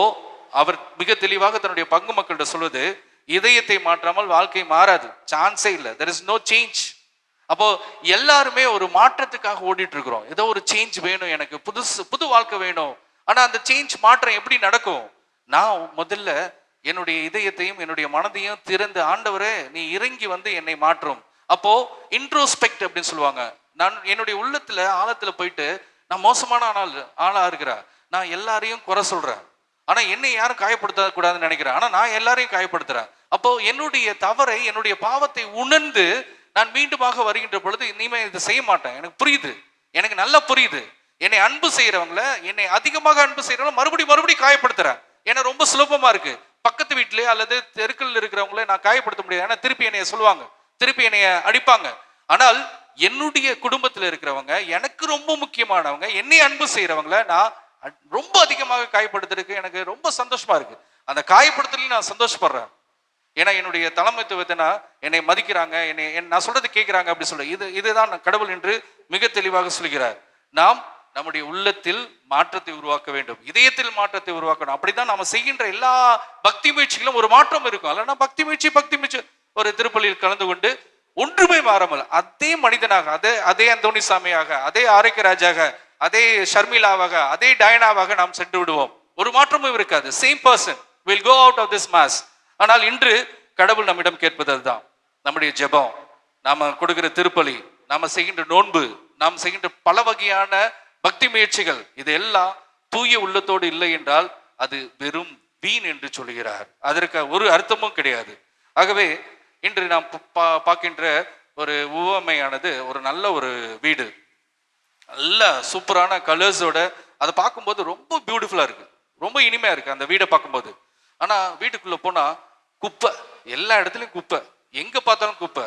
அவர் மிக தெளிவாக தன்னுடைய பங்கு மக்கள்கிட்ட சொல்வது, இதயத்தை மாற்றாமல் வாழ்க்கை மாறாது, சான்ஸே இல்லை, there is no change. அப்போ எல்லாருமே ஒரு மாற்றத்துக்காக ஓடிட்டு இருக்கிறோம். ஏதோ ஒரு சேஞ்ச் வேணும், எனக்கு புது வாழ்க்கை வேணும். ஆனா அந்த சேஞ்ச், மாற்றம் எப்படி நடக்கும்? நான் முதல்ல என்னுடைய இதயத்தையும் என்னுடைய மனதையும் திறந்து, ஆண்டவரே நீ இறங்கி வந்து என்னை மாற்றும். அப்போ இன்ட்ரோஸ்பெக்ட் அப்படின்னு சொல்லுவாங்க. நான் என்னுடைய உள்ளத்துல ஆழத்துல போயிட்டு, நான் மோசமான ஆளா இருக்கிறேன், நான் எல்லாரையும் குறை சொல்றேன், ஆனா என்னை யாரும் காயப்படுத்த கூடாதுன்னு நினைக்கிறேன், ஆனா நான் எல்லாரையும் காயப்படுத்துறேன். அப்போ என்னுடைய தவறை, என்னுடைய பாவத்தை உணர்ந்து நான் மீண்டுமாக வருகின்ற பொழுது, இனிமே இதை செய்ய மாட்டேன். எனக்கு புரியுது, எனக்கு நல்லா புரியுது. என்னை அன்பு செய்யறவங்கள, என்னை அதிகமாக அன்பு செய்யறவங்கள மறுபடியும் காயப்படுத்துறேன். ஏன்னா ரொம்ப சுலபமா இருக்கு. பக்கத்து வீட்டிலே அல்லது தெருக்கள் இருக்கிறவங்கள நான் காயப்படுத்த முடியாது, ஏன்னா திருப்பி என்னைய சொல்லுவாங்க, திருப்பி என்னைய அடிப்பாங்க. ஆனால் என்னுடைய குடும்பத்தில் இருக்கிறவங்க, எனக்கு ரொம்ப முக்கியமானவங்க, என்னை அன்பு செய்யறவங்கள நான் ரொம்ப அதிகமாக காயப்படுத்துறதுக்கு எனக்கு ரொம்ப சந்தோஷமா இருக்கு. அந்த காயப்படுத்தல நான் சந்தோஷப்படுறேன். ஏன்னா என்னுடைய தலைமைத்துவத்தை என்னை மதிக்கிறாங்க, நான் சொல்றது கேட்கிறாங்க அப்படி சொல்ல. இதுதான் கடவுள் என்று மிக தெளிவாக சொல்கிறார். நாம் நம்முடைய உள்ளத்தில் மாற்றத்தை உருவாக்க வேண்டும், இதயத்தில் மாற்றத்தை உருவாக்கணும். அப்படிதான் நாம செய்கின்ற எல்லா பக்தி முயற்சிகளும் ஒரு மாற்றம் இருக்கும். அல்லனா பக்தி முயற்சி ஒரு திருப்பலியில் கலந்து கொண்டு ஒன்றுமே மாறாமல் அதே மனிதனாக, அதே அந்தோணி சாமியாக, அதே ஆரோக்கியராஜாக, அதே ஷர்மிளாவாக, அதே டயனாவாக நாம் சென்று விடுவோம். ஒரு மாற்றமும் இருக்காது. Same person will go out of this mass. ஆனால் இன்று கடவுள் நம்மிடம் கேட்பது அதுதான். நம்முடைய ஜெபம், நாம கொடுக்கிற திருப்பலி, நாம செய்கின்ற நோன்பு, நாம் செய்கின்ற பல வகையான பக்தி முயற்சிகள், இதெல்லாம் தூய உள்ளத்தோடு இல்லை என்றால் அது வெறும் வீண் என்று சொல்கிறார். அதற்கு ஒரு அர்த்தமும் கிடையாது. ஆகவே இன்று நாம் பார்க்கின்ற ஒரு உவமையானது ஒரு நல்ல ஒரு வீடு, நல்ல சூப்பரான கலர்ஸோட, அதை பார்க்கும்போது ரொம்ப பியூட்டிஃபுல்லா இருக்கு, ரொம்ப இனிமையா இருக்கு அந்த வீடை பார்க்கும்போது. ஆனா வீட்டுக்குள்ள போனா குப்பை, எல்லா இடத்துலயும் குப்பை, எங்க பார்த்தாலும் குப்பை.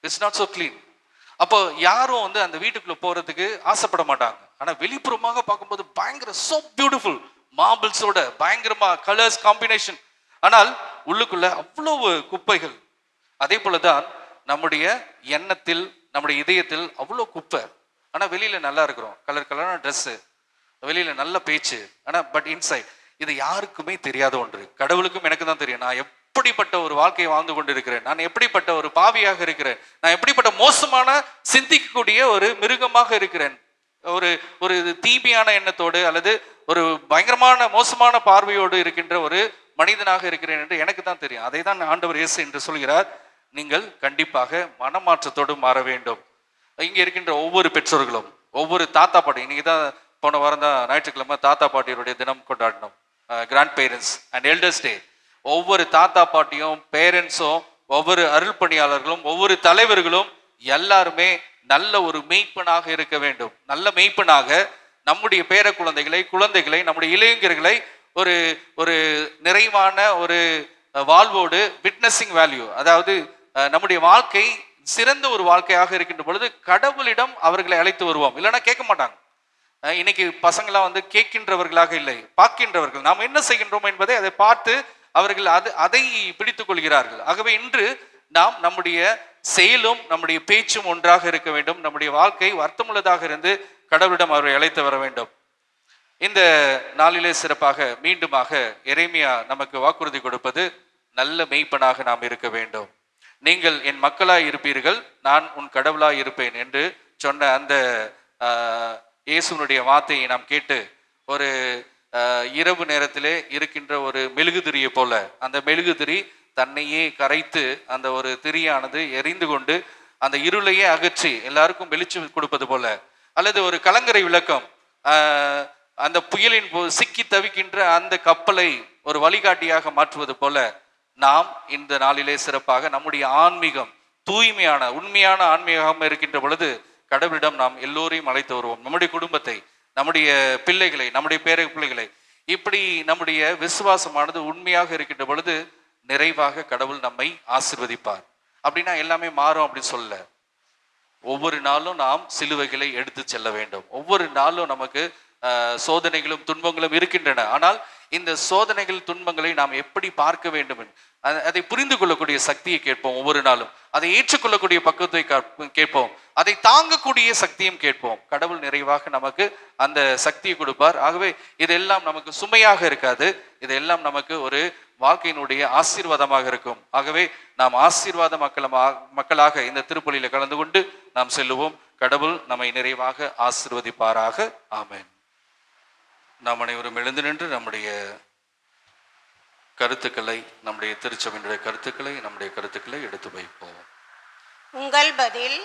It's not so clean. அப்போ யாரும் வந்து அந்த வீட்டுக்குள்ள போறதுக்கு ஆசைப்பட மாட்டாங்க. ஆனா வெளிப்புறமாக பார்க்கும்போது பயங்கர சோ பியூட்டிஃபுல், மார்பிள்ஸோட பயங்கரமா கலர்ஸ் காம்பினேஷன், ஆனால் உள்ளுக்குள்ள அவ்வளவு குப்பைகள். அதே போலதான் நம்முடைய எண்ணத்தில், நம்முடைய இதயத்தில் அவ்வளோ குப்பை. ஆனா வெளியில நல்லா இருக்கிறோம், கலர் கலரான ட்ரெஸ்ஸு, வெளியில நல்ல பேச்சு, ஆனா பட் இன்சைட் இது யாருக்குமே தெரியாத ஒன்று. கடவுளுக்கும் எனக்கு தான் தெரியும். நான் எப்படிப்பட்ட ஒரு வாழ்க்கையை வாழ்ந்து கொண்டிருக்கிறேன், நான் எப்படிப்பட்ட ஒரு பாவியாக இருக்கிறேன், நான் எப்படிப்பட்ட மோசமான சிந்திக்கக்கூடிய ஒரு மிருகமாக இருக்கிறேன், ஒரு ஒரு தீமையான எண்ணத்தோடு அல்லது ஒரு பயங்கரமான மோசமான பார்வையோடு இருக்கின்ற ஒரு மனிதனாக இருக்கிறேன் என்று எனக்கு தான் தெரியும். அதை தான் ஆண்டவர் இயேசு என்று சொல்கிறார், நீங்கள் கண்டிப்பாக மனமாற்றத்தோடு மாற வேண்டும். இங்க இருக்கின்ற ஒவ்வொரு பெற்றோர்களும், ஒவ்வொரு தாத்தா பாட்டி, இன்னைக்கு தான் போன வாரம் தான் ஞாயிற்றுக்கிழமை தாத்தா பாட்டியருடைய தினம் கொண்டாடினோம், கிராண்ட் பேரண்ட்ஸ் அண்ட் எல்டர்ஸ் டே. ஒவ்வொரு தாத்தா பாட்டியும், பேரண்ட்ஸும், ஒவ்வொரு அருள் பணியாளர்களும், ஒவ்வொரு தலைவர்களும் எல்லாருமே நல்ல ஒரு மெய்ப்பனாக இருக்க வேண்டும். நல்ல மெய்ப்பனாக நம்முடைய பேர குழந்தைகளை, நம்முடைய இளைஞர்களை ஒரு ஒரு நிறைவான ஒரு வாழ்வோடு விட்னஸிங் வேல்யூ, அதாவது நம்முடைய வாழ்க்கை சிறந்த ஒரு வாழ்க்கையாக இருக்கின்ற பொழுது கடவுளிடம் அவர்களை அழைத்து வருவோம். இல்லைன்னா கேட்க மாட்டாங்க. இன்னைக்கு பசங்களாம் வந்து கேட்கின்றவர்களாக இல்லை, பார்க்கின்றவர்கள். நாம் என்ன செய்கின்றோம் என்பதை அதை பார்த்து அவர்கள் அதை பிடித்துக் கொள்கிறார்கள். ஆகவே இன்று நாம் நம்முடைய செயலும் நம்முடைய பேச்சும் ஒன்றாக இருக்க வேண்டும். நம்முடைய வாழ்க்கை அர்த்தமுள்ளதாக இருந்து கடவுளிடம் அவரை அழைத்து வர வேண்டும். இந்த நாளிலே சிறப்பாக மீண்டுமாக எரேமியா நமக்கு வாக்குறுதி கொடுப்பது, நல்ல மெய்ப்பனாக நாம் இருக்க வேண்டும். நீங்கள் என் மக்களாய் இருப்பீர்கள், நான் உன் கடவுளாய் இருப்பேன் என்று சொன்ன அந்த இயேசுனுடைய வார்த்தையை நாம் கேட்டு, ஒரு இரவு நேரத்திலே இருக்கின்ற ஒரு மெழுகுதிரியை போல அந்த மெழுகுதிரி தன்னையே கரைத்து அந்த ஒரு திரியானது எரிந்து கொண்டு அந்த இருளையே அகற்றி எல்லாருக்கும் வெளிச்சம் கொடுப்பது போல, அல்லது ஒரு கலங்கரை விளக்கம் அந்த புயலின் சிக்கி தவிக்கின்ற அந்த கப்பலை ஒரு வழிகாட்டியாக மாற்றுவது போல, நாம் இந்த நாளிலே சிறப்பாக நம்முடைய ஆன்மீகம் தூய்மையான உண்மையான ஆன்மீகமாக இருக்கின்ற பொழுது கடவுளிடம் நாம் எல்லோரையும் அழைத்து வருவோம். நம்முடைய குடும்பத்தை, நம்முடைய பிள்ளைகளை, நம்முடைய பேர பிள்ளைகளை, இப்படி நம்முடைய விசுவாசமானது உண்மையாக இருக்கின்ற பொழுது நிறைவாக கடவுள் நம்மை ஆசீர்வதிப்பார். அப்படின்னா எல்லாமே மாறும் அப்படின்னு சொல்ல, ஒவ்வொரு நாளும் நாம் சிலுவைகளை எடுத்து செல்ல வேண்டும். ஒவ்வொரு நாளும் நமக்கு சோதனைகளும் துன்பங்களும் இருக்கின்றன. ஆனால் இந்த சோதனைகள் துன்பங்களை நாம் எப்படி பார்க்க வேண்டும், அதை புரிந்து கொள்ளக்கூடிய சக்தியை கேட்போம். ஒவ்வொரு நாளும் அதை ஏற்றுக்கொள்ளக்கூடிய பக்குவத்தை கேட்போம். அதை தாங்கக்கூடிய சக்தியும் கேட்போம். கடவுள் நிறைவாக நமக்கு அந்த சக்தியை கொடுப்பார். ஆகவே இதெல்லாம் நமக்கு சுமையாக இருக்காது, இதெல்லாம் நமக்கு ஒரு வாழ்க்கையினுடைய ஆசீர்வாதமாக இருக்கும். ஆகவே நாம் ஆசீர்வாத மக்களாக இந்த திருப்பலியில கலந்து கொண்டு நாம் செல்லுவோம். கடவுள் நம்மை நிறைவாக ஆசீர்வதிப்பாராக. ஆமென். நாம் அனைவரும் எழுந்து நின்று நம்முடைய கருத்துக்களை, நம்முடைய திருச்சபையினுடைய கருத்துக்களை எடுத்து வைப்போம். உங்கள் பதில்.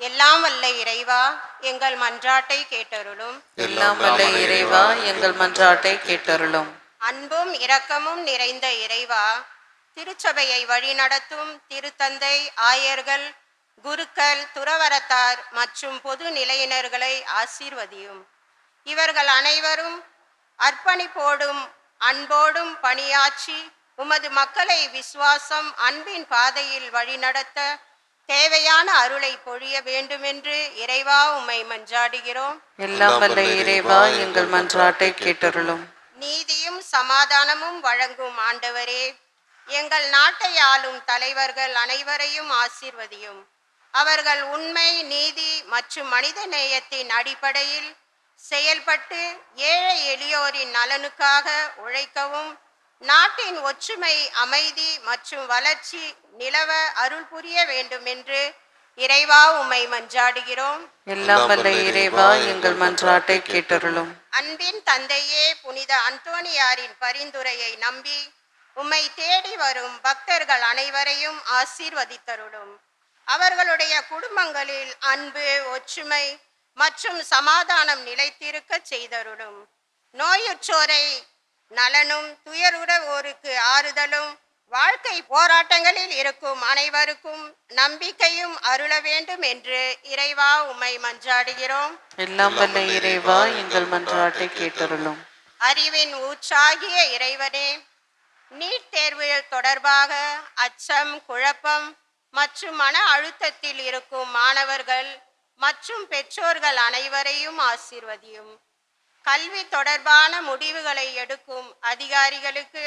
எல்லாம் வல்ல இறைவா, எங்கள் மன்றாட்டை கேட்டருளும். எல்லாம் வல்ல இறைவா, எங்கள் மன்றாட்டை கேட்டருளும். அன்பும் இரக்கமும் நிறைந்த இறைவா, திருச்சபையை வழிநடத்தும் திருத்தந்தை, ஆயர்கள், குருக்கள், துறவரத்தார் மற்றும் பொது நிலையினர்களை ஆசீர்வதியும். இவர்கள் அனைவரும் அர்ப்பணிப்போடும் அன்போடும் பணியாற்றி உமது மக்களை விசுவாசம், அன்பின் பாதையில் வழிநடத்த தேவையான அருளை பொழிய வேண்டுமென்று இறைவா உம்மை மன்றாடுகிறோம். எல்லாம் வல்ல இறைவா, எங்கள் மன்றாட்டை கேட்டருளும். நீதியும் சமாதானமும் வழங்கும் ஆண்டவரே, எங்கள் நாட்டை ஆளும் தலைவர்கள் அனைவரையும் ஆசீர்வதியும். அவர்கள் உண்மை, நீதி மற்றும் மனித நேயத்தின் அடிப்படையில் செயல்பட்டு ஏழை எளியோரின் நலனுக்காக உழைக்கவும், நாட்டின் ஒற்றுமை, அமைதி மற்றும் வளர்ச்சி நிலவ அருள் புரிய வேண்டும் என்று இறைவா உம்மை மன்றாடுகிறோம். எல்லாம் வல்ல இறைவா, எங்கள் மன்றாட்டை கேட்டருளும். அன்பின் தந்தையே, புனித அந்தோனியாரின் பரிந்துரையை நம்பி உம்மை தேடி வரும் பக்தர்கள் அனைவரையும் ஆசீர்வதித்தருளும். அவர்களுடைய குடும்பங்களில் அன்பு, ஒற்றுமை மற்றும் சமாதானம் நிலைத்திருக்க செய்தருளும். நோயுற்றோரை நலனும், துயருறவோருக்கு ஆறுதலும், வாழ்க்கை போராட்டங்களில் இருக்கும் அனைவருக்கும் நம்பிக்கையும் அருள வேண்டும் என்று இறைவா உம்மை மன்றாடுகிறோம். எல்லாம் வல்ல இறைவா, எங்கள் மன்றாட்டை கேட்டருளும். அறிவின் ஊற்றாகிய இறைவனே, நீட் தேர்வு தொடர்பாக அச்சம், குழப்பம் மற்றும் மன அழுத்தத்தில் இருக்கும் மாணவர்கள் மற்றும் பெற்றோர்கள் அனைவரையும் ஆசீர்வதியும். கல்வி தொடர்பான முடிவுகளை எடுக்கும் அதிகாரிகளுக்கு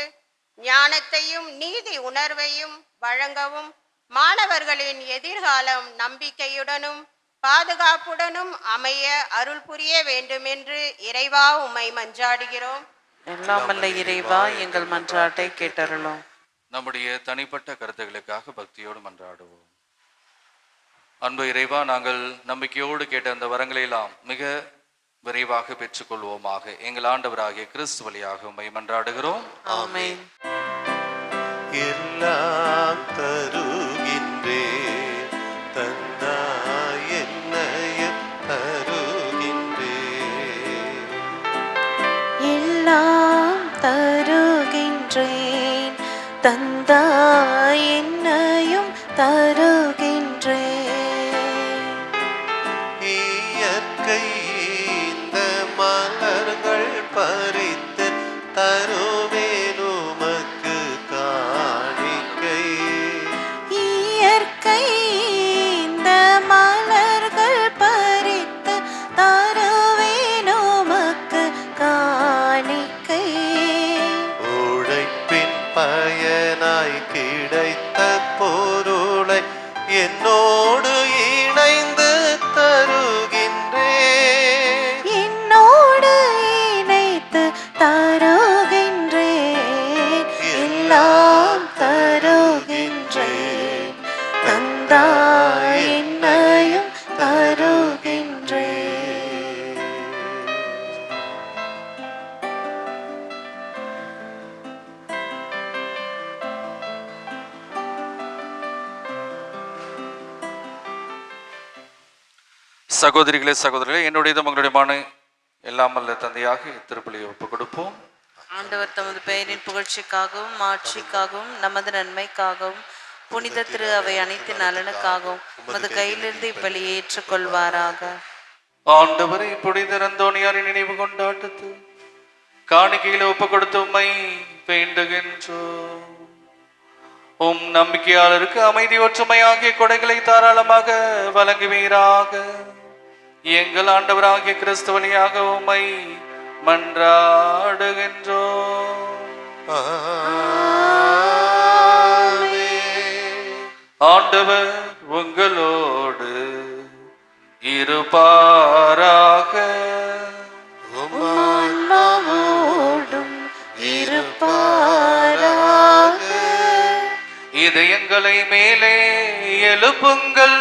ஞானத்தையும் நீதி உணர்வையும் வழங்கவும் மாணவர்களின் எதிர்காலம் நம்பிக்கையுடனும் பாதுகாப்புடனும் அமைய அருள் புரிய வேண்டுமென்று இறைவா உம்மை மன்றாடுகிறோம். எல்லாம் வல்ல இறைவா எங்கள் மன்றாட்டை கேட்டருளும். நம்முடைய தனிப்பட்ட கருத்துக்களுக்காக பக்தியோடு மன்றாடுவோம். அன்பு இறைவா, நாங்கள் நம்பிக்கையோடு கேட்ட அந்த வரங்களை எல்லாம் மிக விரைவாக பெற்றுக்கொள்வோமாக. எங்கள் ஆண்டவராகிய கிறிஸ்து வழியாக உம்மை மன்றாடுகிறோம். ஆமென். எல்லாம் தருகின்றே தந்தாய் என்னையும் தருகின்றே. எல்லாம் தருகின்றேன் தந்தாய் என்னையும் தருகின்றேன். இயற்கை இந்த மலர்கள் பறித்து தருவேன் உமக்கு காணிக்கை. இயற்கை இந்த மலர்கள் பறித்து தருவேன் உமக்கு காணிக்கை. உழைப்பின் பயனாய் கிடைத்த பொருளை என்னோடு இணைந்து தருகின்றேன். என்னோடு இணைத்து தருகின்றேன். எல்லாம் தருகின்றேன் தந்தாய் என்னையும் தருகின்றேன். சகோதரிகளே சகோதரிகளே, என்னுடையதும் உங்களுடையமான எல்லாம் அல்ல தந்தையாக திருப்பலியை ஒப்புக் கொடுப்போம். ஆண்டவர் தமது பெயரின் புகழ்ச்சிக்காகவும் மாட்சிக்காகவும் நமது நன்மைக்காகவும் புனித திரு அவை அனைத்து நலனுக்காகவும் உமது கையிலிருந்து இப்பலியை ஏற்றுக்கொள்வாராக. ஆண்டவரை புனித அந்தோணியாரின் நினைவு கொண்டாட்டத்து காணிக்கைகளை ஒப்புக் கொடுத்து உம்மை வேண்டுகின்றோம். உம் நம்பிக்கையாளருக்கு அமைதி ஒற்றுமை ஆகிய கொடைகளை தாராளமாக வழங்குவீராக. எங்கள் ஆண்டவராகிய கிறிஸ்து வழியாக உம்மை மன்றாடுகின்றோம். ஆண்டவர் உங்களோடு இருப்பாராக. ஆன்மாவோடும் இருப்பாராக. இதயங்களை மேலே எழுப்புங்கள்.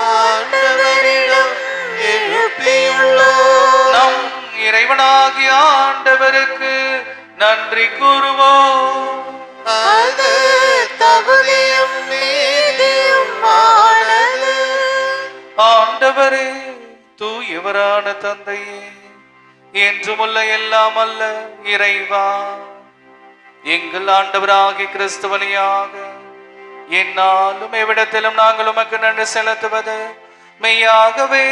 ஆண்டவரிடம் எழுப்பியுள்ளோம். நம் இறைவனாகிய ஆண்டவருக்கு நன்றி கூறுவோம். அது தகுதியும் நீதியுமானது. ஆண்டவரே, தூயவரான தந்தையே, என்றுமுள்ள எல்லாம் அல்ல இறைவா, எங்கள் ஆண்டவராகிய கிறிஸ்து வழியாக என்னாலும் எவ்விடத்திலும் நாங்கள் உமக்கு நன்றி செலுத்துவது மெய்யாகவே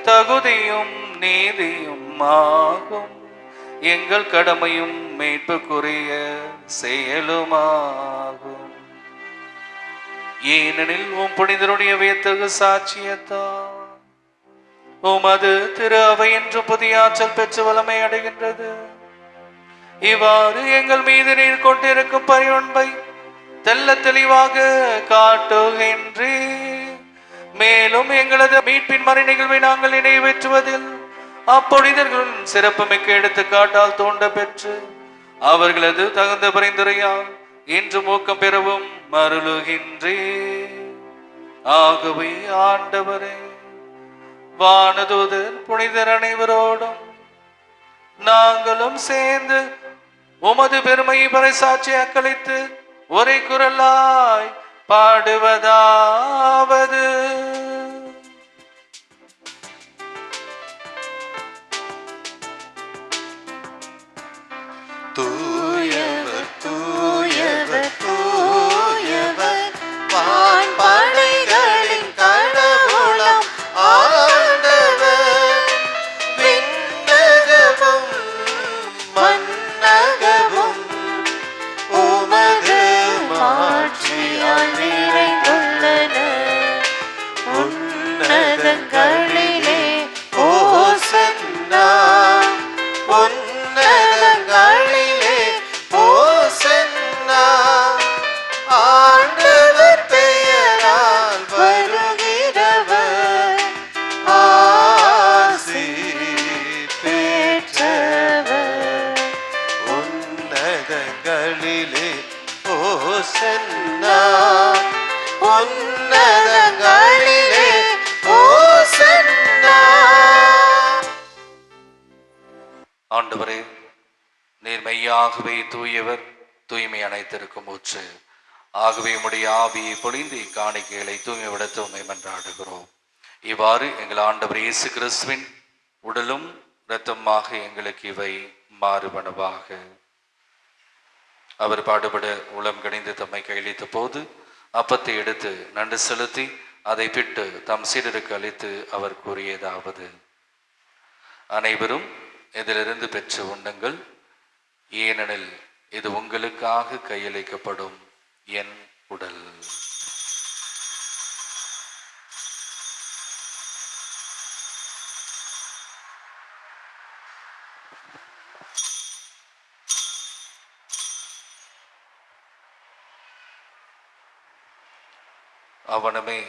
தகுதியும் நீதியும் ஆகும். எங்கள் கடமையும் மீட்புக்குரிய செயலுமாகும். ஏனெனில் உம் புனிதருடைய வியத்தகு சாட்சியத்தால் உமது திரு அவை என்று புதிய ஆற்றல் பெற்று வளமை அடைகின்றது. இவ்வாறு எங்கள் மீது நீர் கொண்டிருக்கும் பரிவன்பை தெல்ல தெளிவாக காட்டுகின்றே. மேலும் எங்களது மீட்பின் மறை நிகழ்வை நாங்கள் நிறைவேற்றுவதில் அப்புனிதர்களின் சிறப்பு மிக்க எடுத்துக்காட்டால் தோண்ட பெற்று அவர்களது தகுந்த பரிந்துரையால் இன்று ஊக்கம் பெறவும் மருளுகின்றே. ஆகவே ஆண்டவரே, வானதூதர் புனிதர் அனைவரோடும் நாங்களும் சேர்ந்து உமது பெருமையை பறைசாற்றி அக்களித்து ஒரே குரலாய் பாடுவதாவது: தூயவர் தூயவர் தூயவர் வான்படைகளின் கடவுளாம் ஆண்டவர். விண்ணகமும் மண்ணகமும் உமது மாட்சியால் நிறைந்துள்ளன. உன்னதங்களிலே ஓசன்னா. ஆண்டவரே, நீர் மெய்யாகவே தூயவர், தூய்மை அனைத்திற்கும் ஊற்று. ஆகவே உம்முடைய ஆவியை பொழிந்து இக்காணிக்கைகளை தூய்மைப்படுத்த உம்மை மன்றாடுகிறோம். இவ்வாறு எங்கள் ஆண்டவர் இயேசு கிறிஸ்துவின் உடலும் இரத்தமாக எங்களுக்கு இவை மாறுபனவாக. அவர் பாடுபட உளம் கணிந்து தம்மை கையளித்த போது அப்பத்தை எடுத்து நன்றி செலுத்தி அதை பிட்டு தம் சீடருக்கு அளித்து அவர் கூறியதாவது: அனைவரும் இதிலிருந்து பெற்று உண்ணுங்கள், ஏனெனில் இது உங்களுக்காக கையளிக்கப்படும் என் உடல். அவனமே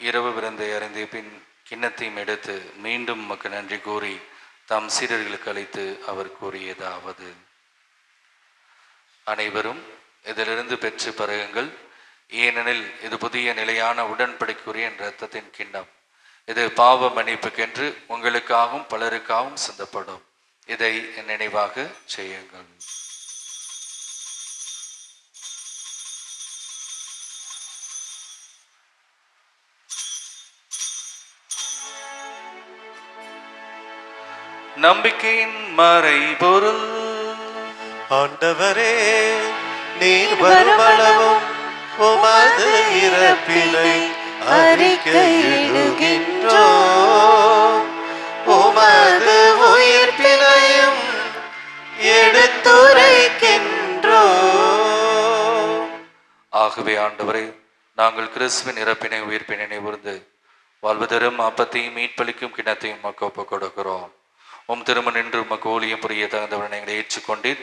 இரவு விருந்தை அறிந்த பின் கிண்ணத்தையும் எடுத்து மீண்டும் உமக்கு நன்றி கூறி தம் சீடர்களுக்கு அளித்து அவர் கூறியதாவது: அனைவரும் இதிலிருந்து பெற்று பருகுங்கள், ஏனெனில் இது புதிய நிலையான உடன்படிக்கைக்குரிய என் இரத்தத்தின் கிண்ணம். இது பாவ மன்னிப்புக்கென்று உங்களுக்காகவும் பலருக்காகவும் சிந்தப்படும். இதை என் நினைவாக செய்யுங்கள். நம்பிக்கையின் மறைபொருள். ஆண்டவரே, நீர் வருமளவும் உமது இறப்பினை அறிக்கையிடுகின்றோம், உமது உயிர்ப்பினையும் எடுத்துரைக்கின்றோம். ஆகவே ஆண்டவரே, நாங்கள் கிறிஸ்துவின் இறப்பினை உயிர்ப்பினை நினைவுர்ந்து வாழ்வதரும் அப்பத்தையும் மீட்பளிக்கும் கிண்ணத்தையும் உமக்கு ஒப்புக் கொடுக்கிறோம். உம் திருமண் நின்று உமக்கு ஊழியம் புரிய தகுந்தவனை எங்களை ஏற்றுக்கொண்டீர்,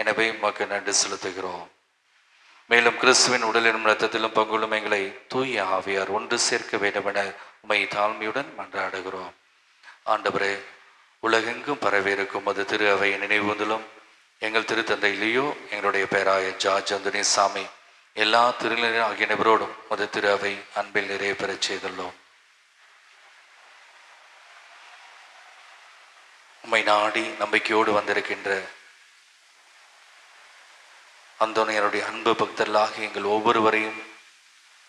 எனவே உமக்கு நன்றி செலுத்துகிறோம். மேலும் கிறிஸ்துவின் உடலிலும் இரத்தத்திலும் பங்குள்ளும் எங்களை தூய ஆவியார் ஒன்று சேர்க்க வேண்டுமென உம்மை தாழ்மையுடன் மன்றாடுகிறோம். ஆண்டவரே, உலகெங்கும் பரவியிருக்கும் அது திரு அவை நினைவுந்திலும் எங்கள் திருத்தந்தை லியோ, எங்களுடைய பேராய ஜார்ஜ் அந்தோனி சாமி, எல்லா திருநிலையும் ஆகிய நபரோடும் அது திரு அவை அன்பில் நிறைய பெறச் செய்துள்ளோம். உம்மை நாடி நம்பிக்கையோடு வந்திருக்கின்ற அந்தோனியருடைய அன்பு பக்தர்களாக எங்கள் ஒவ்வொருவரையும்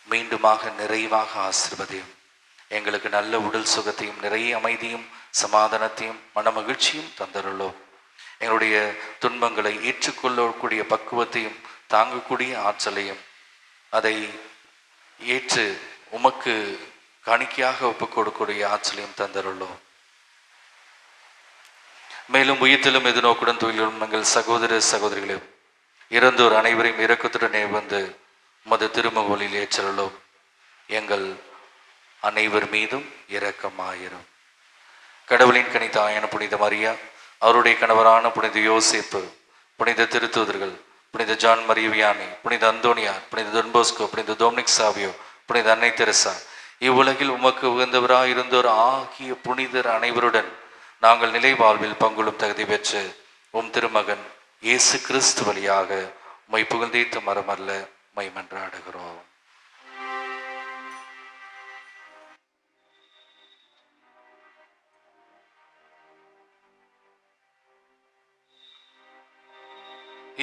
மீண்டுமாக நிறைவாக ஆசீர்வதியும். எங்களுக்கு நல்ல உடல் சுகத்தையும் நிறைய அமைதியும் சமாதானத்தையும் மன மகிழ்ச்சியும் தந்தருள்ளோம். எங்களுடைய துன்பங்களை ஏற்றுக்கொள்ளக்கூடிய பக்குவத்தையும் தாங்கக்கூடிய ஆற்றலையும் அதை ஏற்று உமக்கு காணிக்கையாக ஒப்புக் கொடுக்கக்கூடிய ஆற்றலையும் தந்தருள்ளோம். மேலும் உயிர்த்திலும் எதிர்நோக்குடன் தொழிலும் எங்கள் சகோதர சகோதரிகளையும் இறந்தோர் அனைவரையும் இரக்கத்துடனே வந்து உமது திருமுகவலில் ஏற்றருளும். எங்கள் அனைவர் மீதும் இரக்கமாயிரும். கடவுளின் கனிதாயான புனித மரியா, அவருடைய கணவரான புனித யோசேப்பு, புனித திருத்தூதர்கள், புனித ஜான் மரியவியானி, புனித அந்தோனியார், புனித தொன்போஸ்கோ, புனித டொமினிக் சாவியோ, புனித அன்னை தெரசா, இவ்வுலகில் உமக்கு உகந்தவராயிருந்தோர் ஆகிய புனிதர் அனைவருடன் நாங்கள் நிலை வாழ்வில் பங்குளும் தகுதி பெற்று உம் திருமகன் இயேசு கிறிஸ்து வழியாக உம்மை புகழ்ந்தீர்த்து மரமல்ல உம்மை மன்றாடுகிறோம்.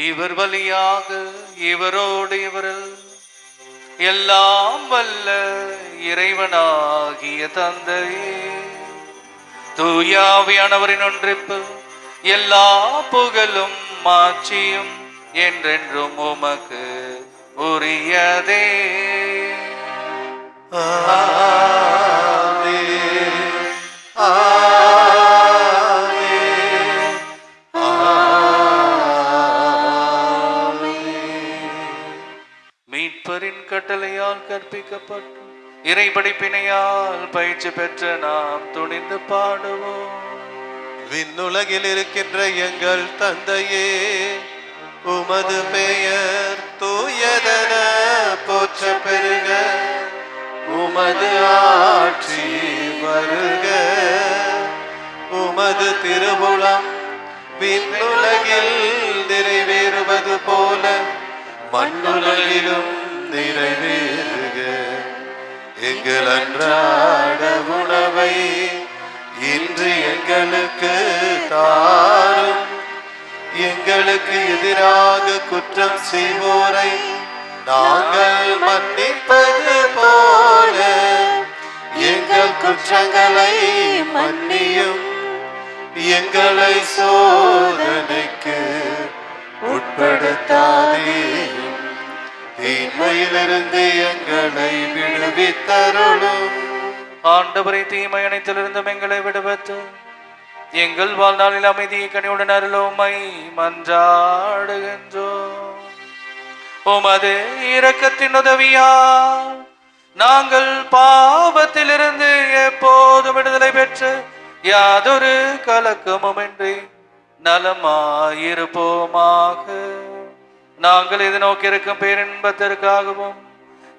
இவர் வழியாக இவரோடு இவரில் எல்லாம் வல்ல இறைவனாகிய தந்தையே, தூயாவியானவரின் ஒன்றிப்பு எல்லா புகழும் மாட்சியும் என்றென்றும் உமக்கு உரியதே. ஆமென், ஆமென், ஆமென். மீட்பரின் கட்டளையால் கற்பிக்கப்பட்டு இறைபடிப்பினையால் பயிற்சி பெற்ற நாம் துணிந்து பாடுவோம். விண்ணுலகில் இருக்கின்ற எங்கள் தந்தையே, உமது பெயர் தூயதென போற்ற பெருக, உமது ஆட்சி வருக, உமது திருவுளம் விண்ணுலகில் நிறைவேறுவது போல மண்ணுலகிலும் நிறைவேறுக. எங்கள் அன்றாட உணவை இன்று எங்களுக்கு தாரும். எங்களுக்கு எதிராக குற்றம் செய்வோரை நாங்கள் மன்னிப்பது போல எங்கள் குற்றங்களை மன்னியும். எங்களை சோதனைக்கு உட்படுத்தாதேயும், தீமையிலிருந்து எங்களை விடுவித்தருளும். ஆண்டவரை தீமை அனைத்திலிருந்தும் எங்களை விடுவித்து எங்கள் வாழ்நாளில் அமைதியை கனிவுடன் அருளோமை மன்றாடுகின்றோம். உமது இரக்கத்தின் உதவியால் நாங்கள் பாவத்திலிருந்து எப்போதும் விடுதலை பெற்று யாதொரு கலக்கமுமின்றி நலமாயிருப்போமாக. நாங்கள் இது நோக்கியிருக்கும் பேரின்பத்திற்காகவும்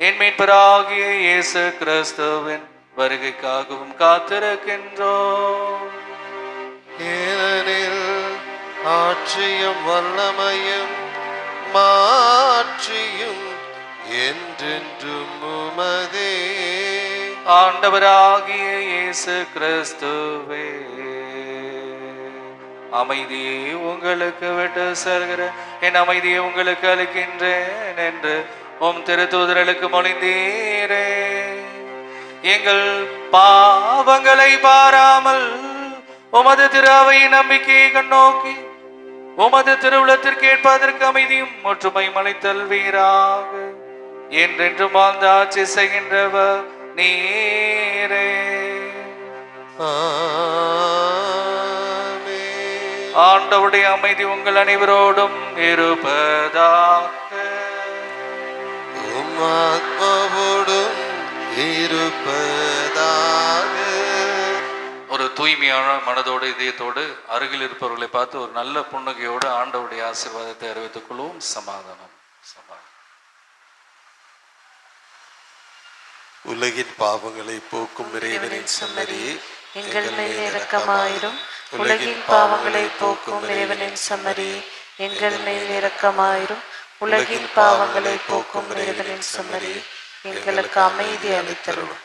என் மீட்பராகிய இயேசு கிறிஸ்துவின் வருகைக்காகவும் காத்திருக்கின்றோம். ஏனெனில் ஆட்சியும் வல்லமையும் மாட்சியும் என்றென்றும் உமதே. ஆண்டவராகிய இயேசு கிறிஸ்துவே, அமைதியை உங்களுக்கு விட்டு செல்கிற என் அமைதியை உங்களுக்கு அளிக்கின்றேன் என்று உம் திருத்தூதர்களுக்கு மொழிந்தீரே. எங்கள் பாவங்களை பாராமல் உமது திரு அவையின் நம்பிக்கையை கண்ணோக்கி உமது திருவுளத்திற்கு ஏற்பதற்கு அமைதியும் ஒற்றுமையும் அளித்தல் வீராக. என்றென்றும் வாழ்ந்த ஆட்சி செய்கின்றவர் நீரே. ஆண்டவருடைய அமைதி உங்கள் அனைவரோடும் இருப்பதாக. உம் ஆத்மாவோடும் இருப்பதாக. ஒரு தூய்மையான மனதோடு இதயத்தோடு அருகில் இருப்பவர்களை பார்த்து ஒரு நல்ல புன்னகையோடு ஆண்டவருடைய ஆசீர்வாதத்தை அறிவித்துக் கொள்வோம். சமாதானம். உலகின் பாவங்களை போக்கும் இறைவனின் சம்மரியே, எங்கள் மேல் இரக்கமாயிரும். உலகின் பாவங்களை போக்கும் இறைவனின் சம்மரியே, எங்கள் மேல் இரக்கமாயிரும். உலகின் பாவங்களை போக்கும் இறைவனின் சம்மரியே, எங்களுக்கு அமைதி அளித்தருளும்.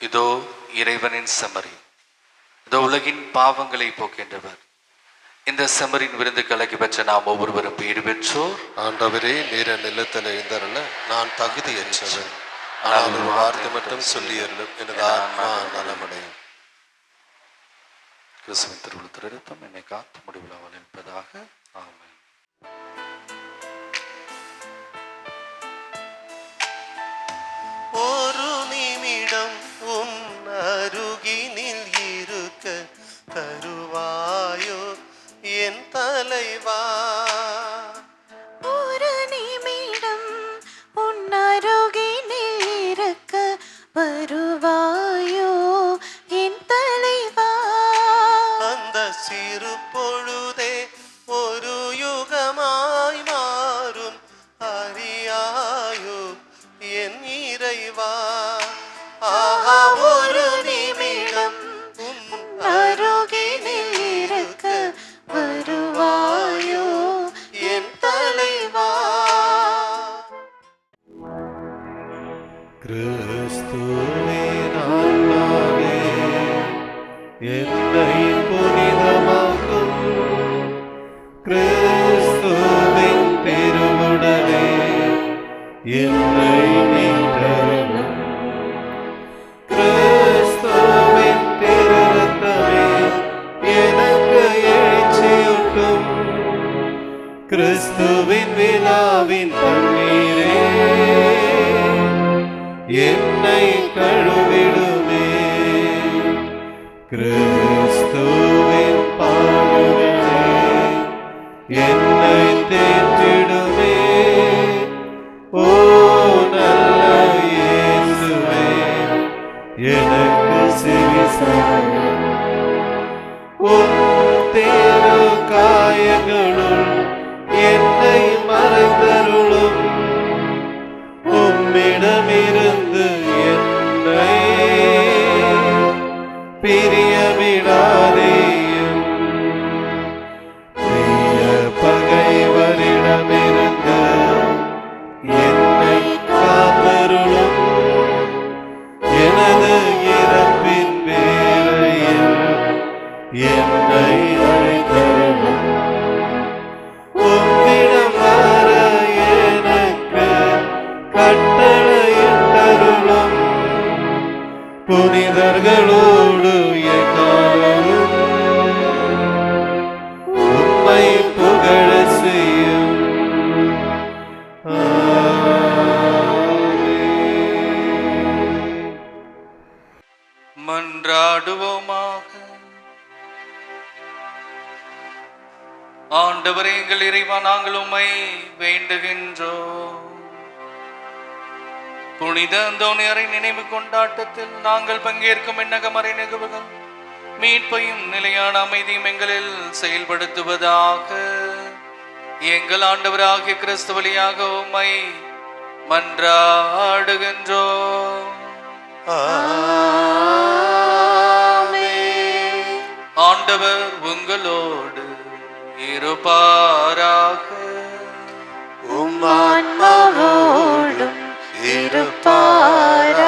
இதோ இறைவனின் செம்மறி, இதோ உலகின் பாவங்களை போக்கின்றவர். இந்த செம்மறின் விருந்து கலக்கி பெற்ற நாம் ஒவ்வொருவரும் பேறு பெற்றோர். ஆண்டவரே, நீர நிலத்தில் எழுந்தருள நான் தகுதியற்றவன். ஆனால் ஒரு வார்த்தை மட்டும் சொல்லி அருளும், எனது ஆத்மா நலமடையும். கிறிஸ்துவின் திருவுளத்தின் இரத்தம் என்னை காத்து முடிவில்லாமல் இருப்பதாக. ஆமென். ஒரு நிமிடம் உன் அருகினில் இருக்க தருவாயோ என் தலைவா. ஒரு நிமிடம் உன் அருகினில் இருக்க வருவாயோ என் தலைவா. அந்த சிறு பொழுதே ஒரு யுகமாய் மாறும் அறியாயோ என் இறைவா. ஆஹா, ஒரு நிமிடம் உன் அருகினில் இருக்க வருவாயோ என் தலைவா. கிறிஸ்துவே நானாவே என்னை புனிதமாக்கும். கிறிஸ்துவின் திருவுடலே என்னை மீட்டருளும். கிறிஸ்துவின் திருரத்தமே எனக்கு எழுச்சியூட்டும். கிறிஸ்துவின் விழாவின் தண்ணீரே என்னை கழுவிடுமே. கிறிஸ்துவின் பாடுகளே என்னை தேற்றிடுமே. ஓ நல்ல இயேசுவே, எனக்கு செவிசாயும். உன் தேரு காயங்களுள் என்னை மறைந்தருளும். உம்மிடமிருந்து என்னை பிரிய விடாதேயும். பிரிய புனிதர்களோடு எக்காலமும் உம்மை புகழச் செய்யும். மன்றாடுவோமாக. ஆண்டவரே எங்கள் இறைவா, நாங்கள் உம்மை வேண்டுகின்றோம். புனித அந்தோனியாரை நினைவு கொண்டாட்டத்தில் நாங்கள் பங்கேற்கும் விண்ணகமறை நிகழ்வுகள் மீட்பையும் நிலையான அமைதியும் எங்களில் செயல்படுத்துவதாக. எங்கள் ஆண்டவராகிய கிறிஸ்து வழியாக உம்மை மன்றாடுகின்றோம். ஆண்டவர் உங்களோடு இருப்பாராக. உம் ஆன்மாவோடும் இருப்பாராக.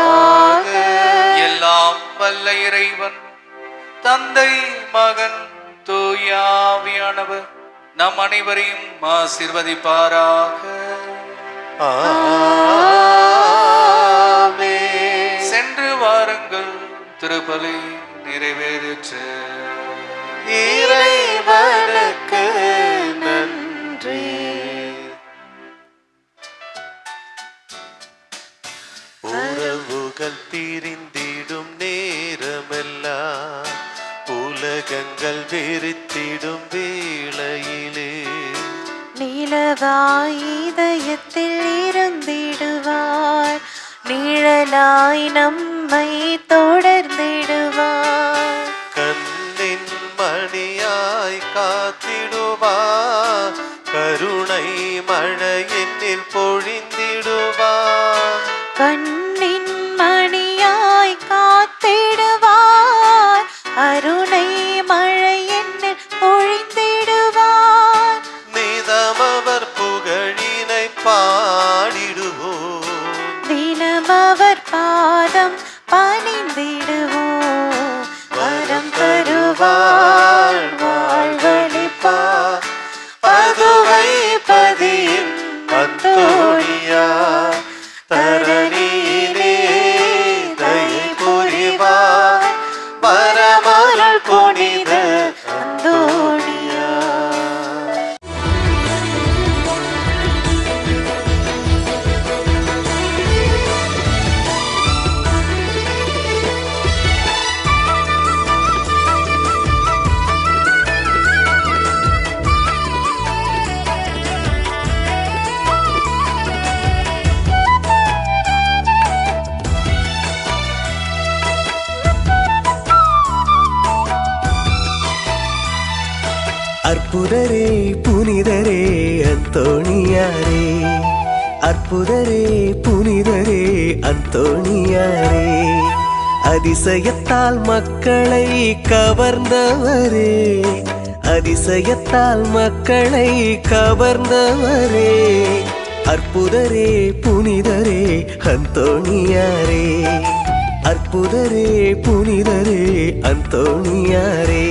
எல்லாம் வல்ல இறைவன் தந்தை, மகன், தூய ஆவியானவர் நம் அனைவரையும் ஆசீர்வதிப்பாராக. சென்று வாருங்கள், திருப்பலி நிறைவேறிற்று. இறைவனுக்கு நன்றி. உறவுகள் பிரிந்திடும் நேரமெல்லாம் உலகங்கள் வெறுத்திடும் வேளையிலே நிலவாய் இதயத்தில் இருந்திடுவார், நிழலாய் நம்மை தொடர்ந்திடுவார். கண்ணின் மணியாய் காத்திடுவார், கருணை மழை என்னில் பொழிந்திடுவார். கண்ணின் மணியாய் காத்திடுவார், அருணை மழை என்னில் பொழிந்திடுவார். நிதமவர் புகழினை பாடிடுவோம், தினமவர் பாதம் பணிந்திடுவோம். வரம் தருவார், வாழ்வளிப்பார், பதுவை பதியின் அந்தோணியார். தரணியிலே தயை புரிவார், வரமருள் புனித அந்தோணியார். அற்புதரே புனிதரே அந்தோணியாரே, அற்புதரே புனிதரே அந்தோணியாரே, அதிசயத்தால் மக்களை கவர்ந்தவரே, அதிசயத்தால் மக்களை கவர்ந்தவரே, அற்புதரே புனிதரே அந்தோணியாரே, அற்புதரே புனிதரே அந்தோணியாரே.